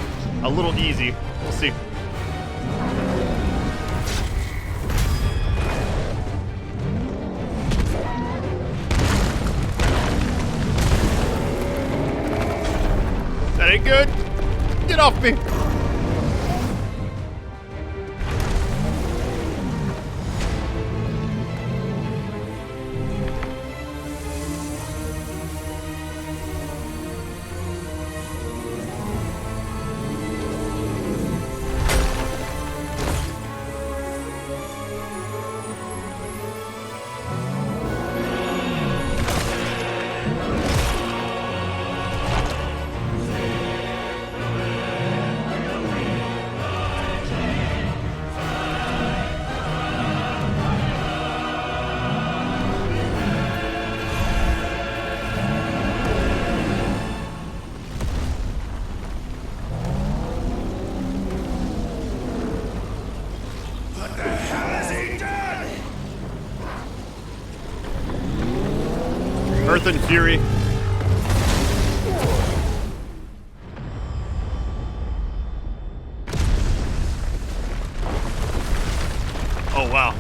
a little easy. We'll see. good? Get off me. Earth and Fury. Oh, wow.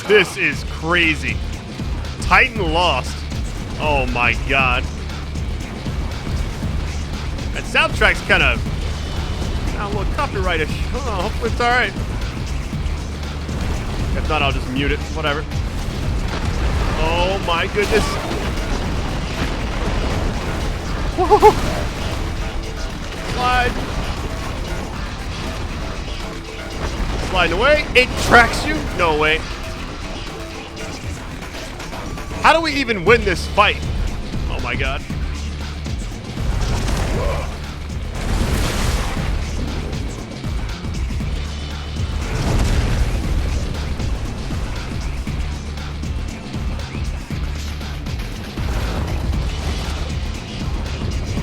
This is crazy. Titan lost. Oh my god. That soundtrack's kind of a little copyrightish. Oh, hopefully it's alright. If not, I'll just mute it. Whatever. Oh my goodness. Whoa. Slide. Sliding away. It tracks you? No way. How do we even win this fight? Oh my god.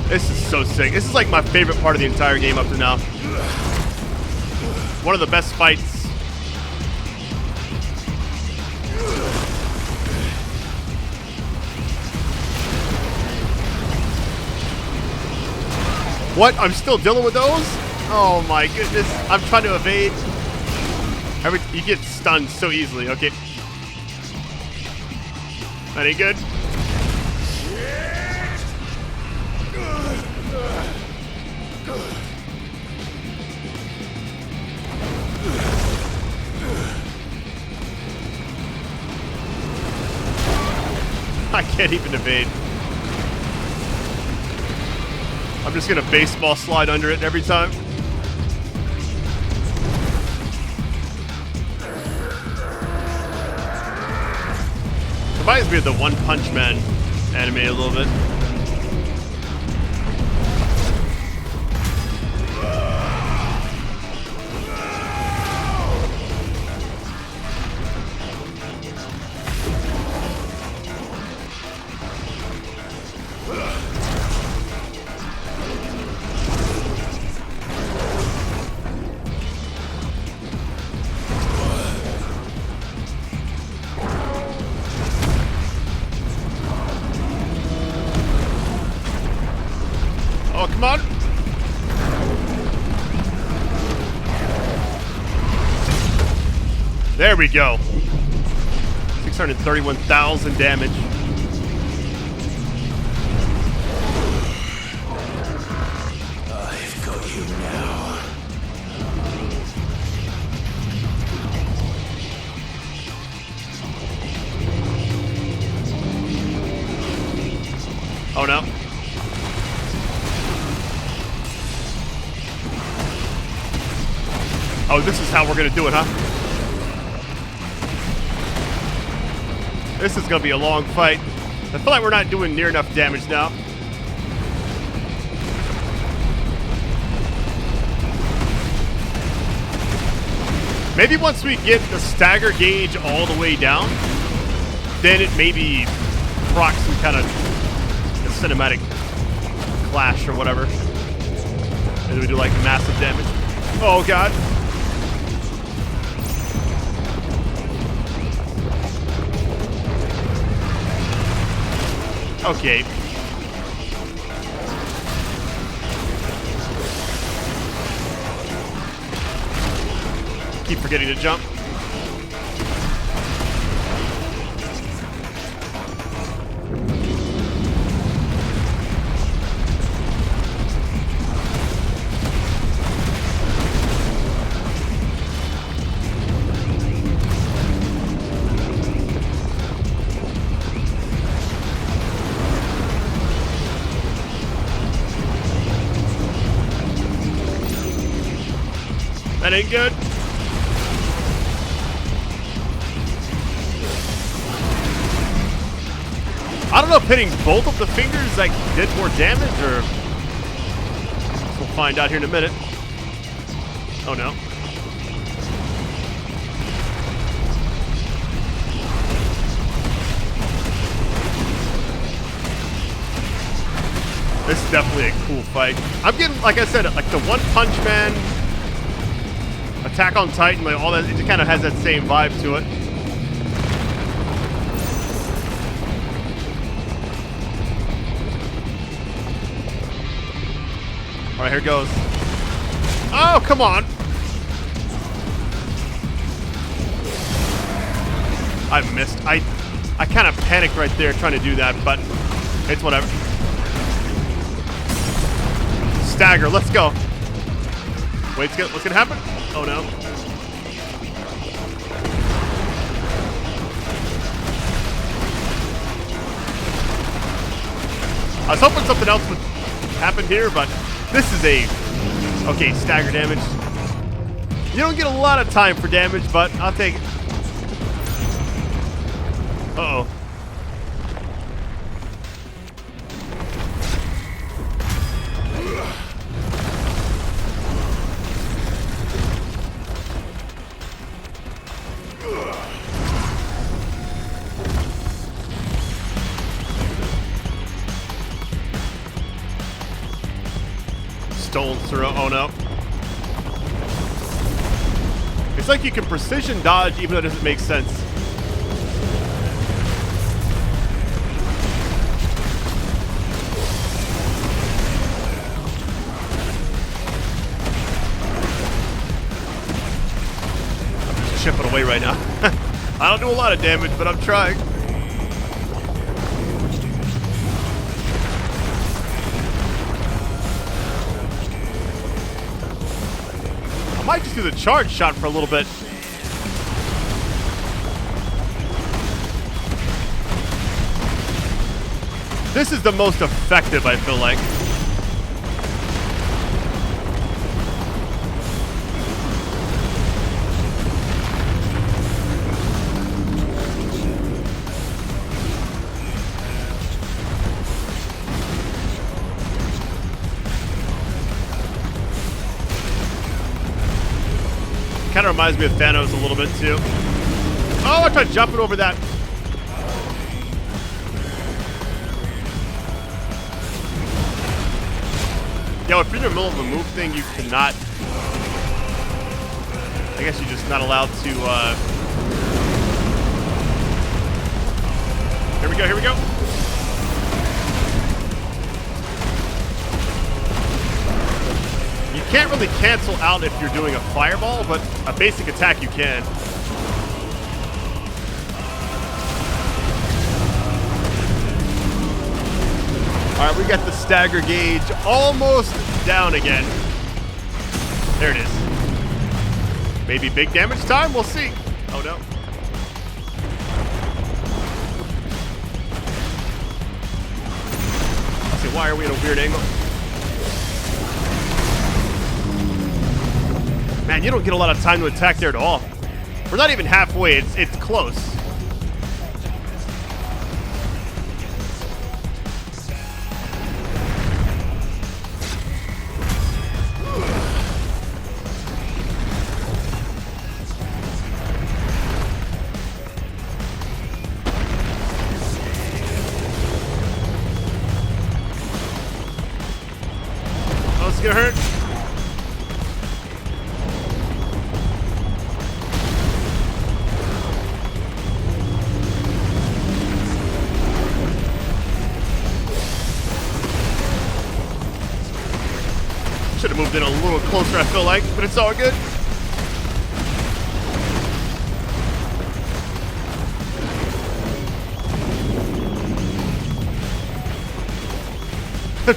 This is so sick. This is like my favorite part of the entire game up to now. One of the best fights. What? I'm still dealing with those? Oh my goodness. I'm trying to evade. You get stunned so easily. Okay. That ain't good. I can't even evade. I'm just gonna baseball slide under it every time. Reminds me of the One Punch Man anime a little bit. Oh, come on. There we go. 631,000 damage. I've got you now. Oh no. Oh, this is how we're gonna do it, huh? This is gonna be a long fight. I feel like we're not doing near enough damage now. Maybe once we get the stagger gauge all the way down, then it maybe procs some kind of cinematic clash or whatever. And we do like massive damage. Oh god. Okay. Keep forgetting to jump. That ain't good. I don't know if hitting both of the fingers like did more damage or we'll find out here in a minute. Oh no. This is definitely a cool fight. I'm getting, like I said, like the One Punch Man, Attack on Titan, like all that, it just kind of has that same vibe to it. All right, here goes. Oh, come on. I missed. I kind of panicked right there trying to do that, but it's whatever. Stagger, let's go. Wait, what's gonna happen? Oh no. I was hoping something else would happen here, but this is okay, stagger damage. You don't get a lot of time for damage, but I'll take it. Uh-oh. Stolen through. Oh no. It's like you can precision dodge even though it doesn't make sense. I'm just chipping away right now. I don't do a lot of damage, but I'm trying. I might just do the charge shot for a little bit. This is the most effective, I feel like. Kind of reminds me of Thanos a little bit too. Oh, I tried jumping over that. Yo, if you're in the middle of a move thing, you cannot. I guess you're just not allowed to. Here we go. Here we go. You can't really cancel out if you're doing a fireball, but a basic attack you can. All right, we got the stagger gauge almost down again. There it is. Maybe big damage time? We'll see. Oh no. Let's see, why are we at a weird angle? Man, you don't get a lot of time to attack there at all. We're not even halfway. It's close. gonna hurt. Should have moved in a little closer, I feel like, but it's all good.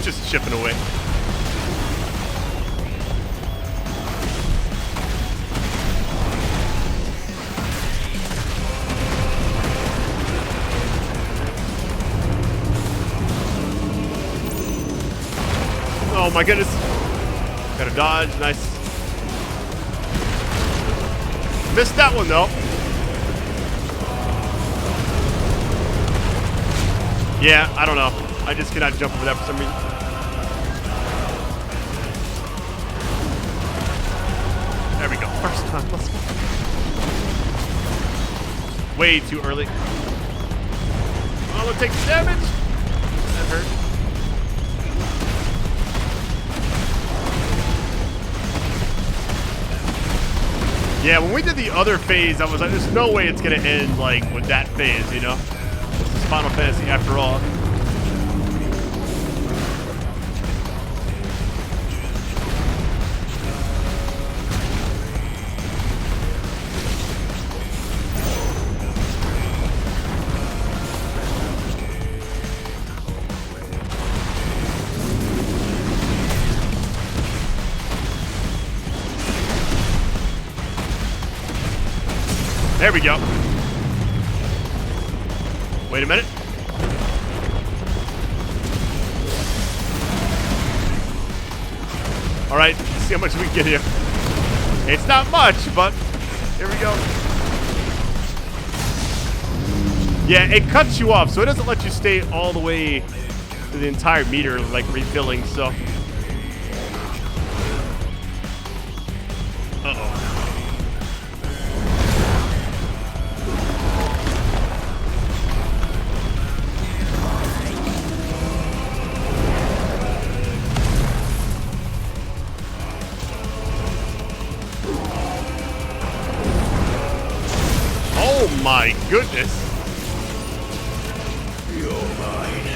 Just chipping away. Oh my goodness. Gotta dodge, nice. Missed that one though. Yeah, I don't know. I just cannot jump over that for some reason. There we go. First time. Let's go. Way too early. Oh, I'm gonna take some damage. That hurt. Yeah, when we did the other phase, I was like, there's no way it's gonna end like with that phase, you know? This is Final Fantasy after all. There we go. Wait a minute. All right, let's see how much we can get here. It's not much, but here we go. Yeah, it cuts you off, so it doesn't let you stay all the way to the entire meter, like refilling, so. Uh-oh. Oh my goodness. You're mine.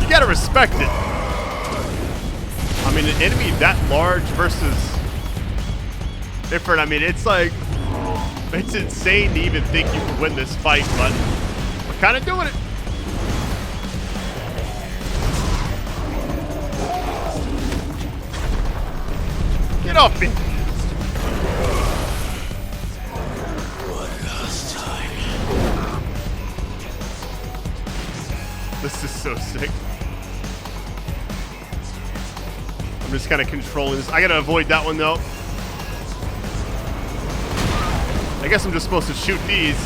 You gotta respect it. I mean, an enemy that large versus Ifrit, I mean, it's like, it's insane to even think you can win this fight, but we're kind of doing it. Get off me! One last time. This is so sick. I'm just kind of controlling this. I gotta avoid that one though. I guess I'm just supposed to shoot these.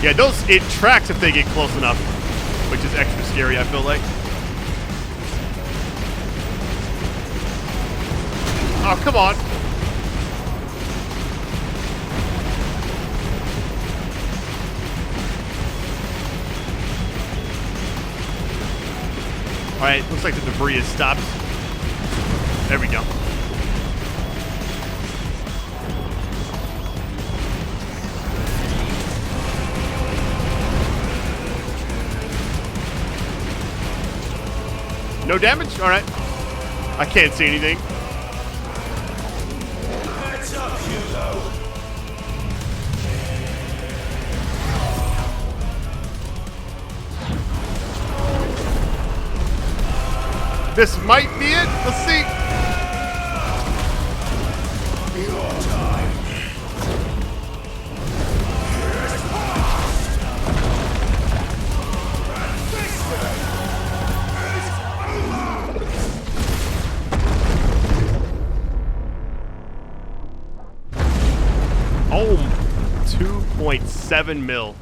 Yeah, it tracks if they get close enough, which is extra scary, I feel like. Oh, come on. All right, looks like the debris has stopped. There we go. No damage? All right. I can't see anything. Heads up, Hugo. This might be it. Let's see. Your time. Oh, 2 1.7 mil.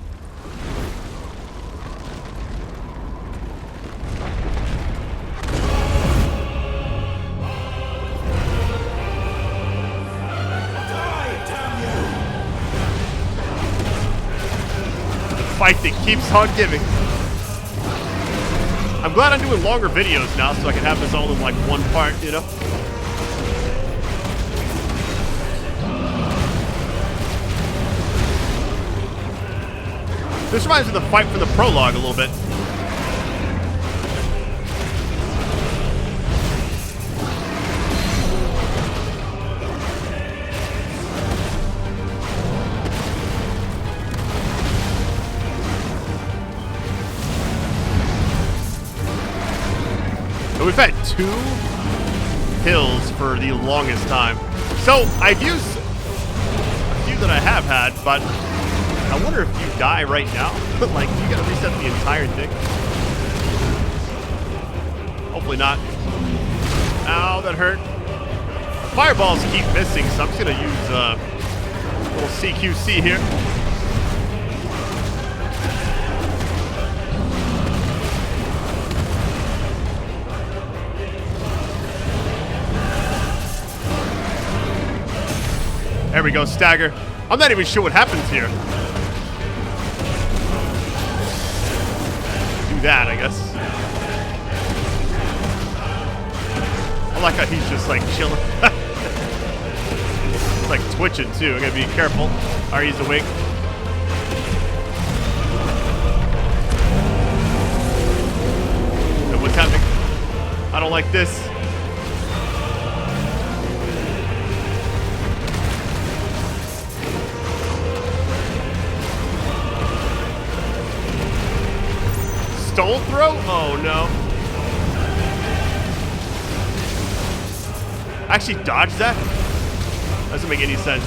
Fight that keeps on giving. I'm glad I'm doing longer videos now so I can have this all in like one part, you know? This reminds me of the fight from the prologue a little bit. We've had 2 hills for the longest time. So I've used a few that I have had, but I wonder if you die right now. Like, you gotta reset the entire thing. Hopefully not. Ow, that hurt. Fireballs keep missing, so I'm just gonna use a little CQC here. There we go, stagger. I'm not even sure what happens here. Do that, I guess. I like how he's just like chilling. He's like twitching too. I gotta be careful. Alright, he's awake. And what's happening? I don't like this. Stone throw? Oh no. Actually dodge that? Doesn't make any sense.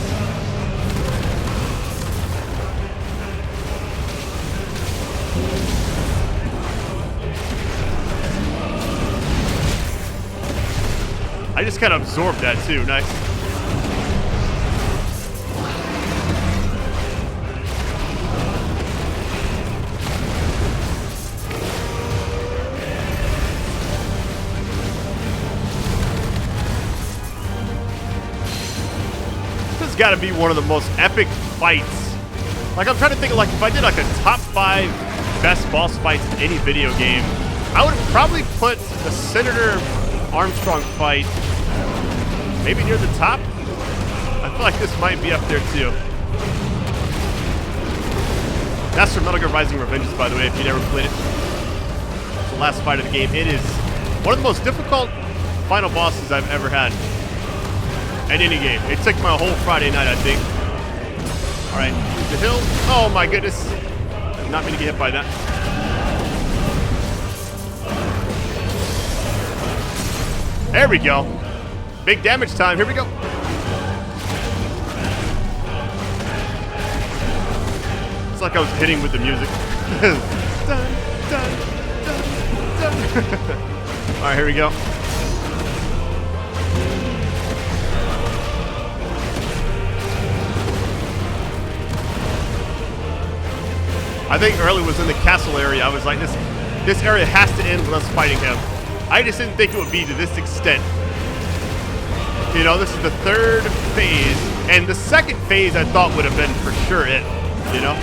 I just kind of absorbed that too. Nice. Got to be one of the most epic fights. Like, I'm trying to think of, like, if I did like a top 5 best boss fights in any video game, I would have probably put the Senator Armstrong fight maybe near the top. I feel like this might be up there too. That's from Metal Gear Rising Revengeance, by the way, if you never played it. It's the last fight of the game. It is one of the most difficult final bosses I've ever had. In any game. It took my whole Friday night, I think. Alright, the hill. Oh my goodness. I did not mean to get hit by that. There we go. Big damage time. Here we go. It's like I was hitting with the music. Dun, dun, dun, dun. Alright, here we go. I think early was in the castle area. I was like, this area has to end with us fighting him. I just didn't think it would be to this extent. You know, this is the 3rd phase, and the 2nd phase I thought would have been for sure it, you know?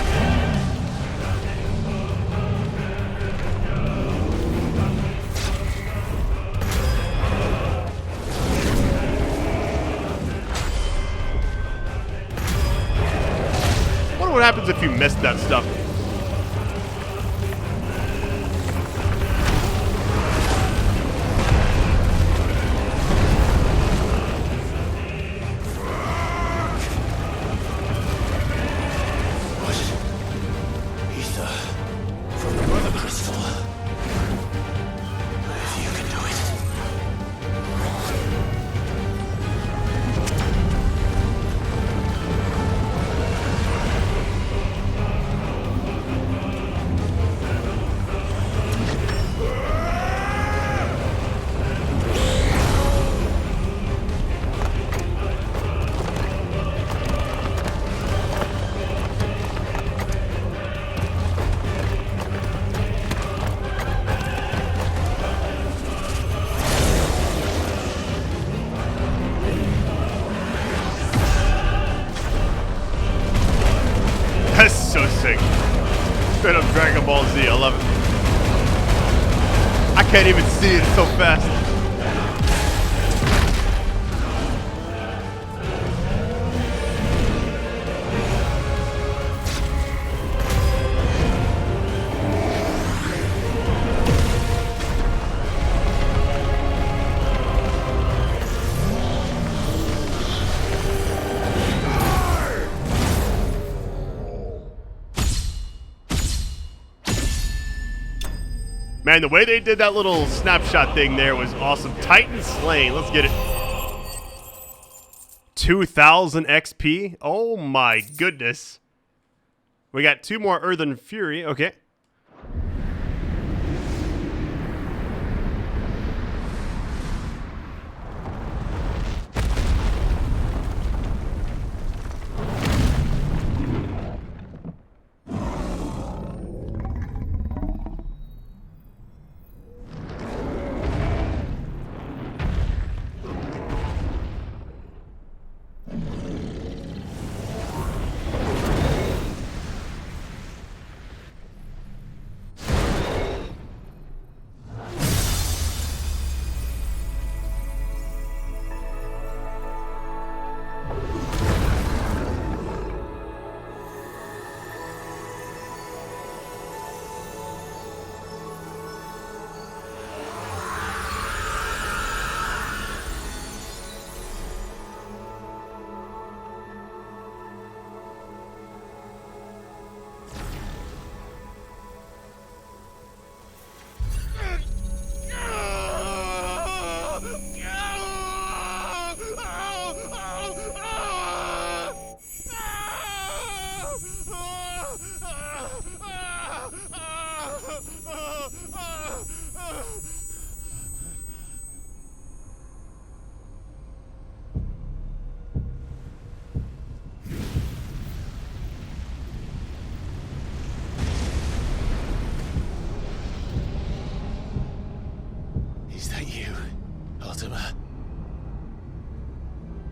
I wonder what happens if you missed that stuff. can't even see it. It's so fast. Man, the way they did that little snapshot thing there was awesome. Titan slain. Let's get it. 2,000 XP. Oh my goodness. We got 2 more Earthen Fury. Okay.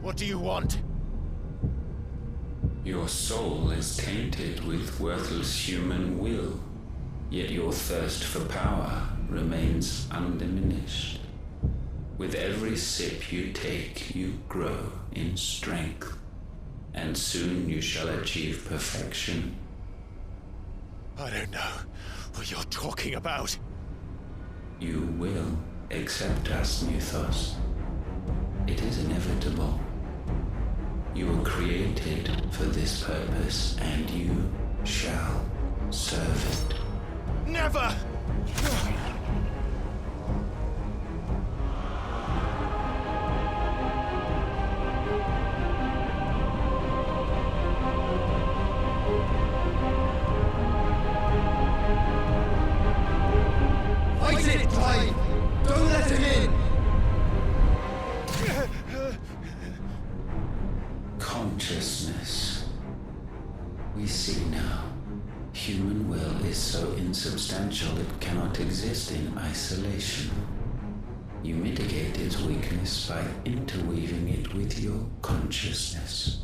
What do you want? Your soul is tainted with worthless human will, yet your thirst for power remains undiminished. With every sip you take, you grow in strength, and soon you shall achieve perfection. I don't know what you're talking about. You will accept us, Mythos. It is inevitable. You were created for this purpose, and you shall serve it. Never! Fight it, Clive! Don't let him in! Consciousness. We see now. Human will is so insubstantial it cannot exist in isolation. You mitigate its weakness by interweaving it with your consciousness.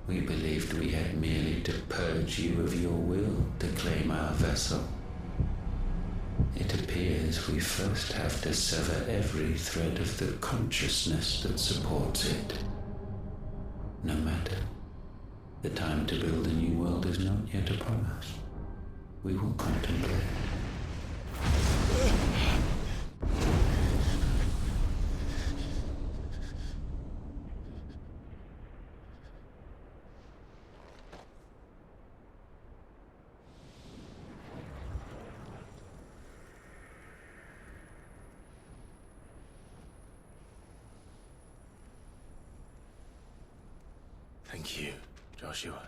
We believed we had merely to purge you of your will to claim our vessel. It appears we first have to sever every thread of the consciousness that supports it. No matter. The time to build a new world is not yet upon us. We will contemplate. Thank you, Joshua.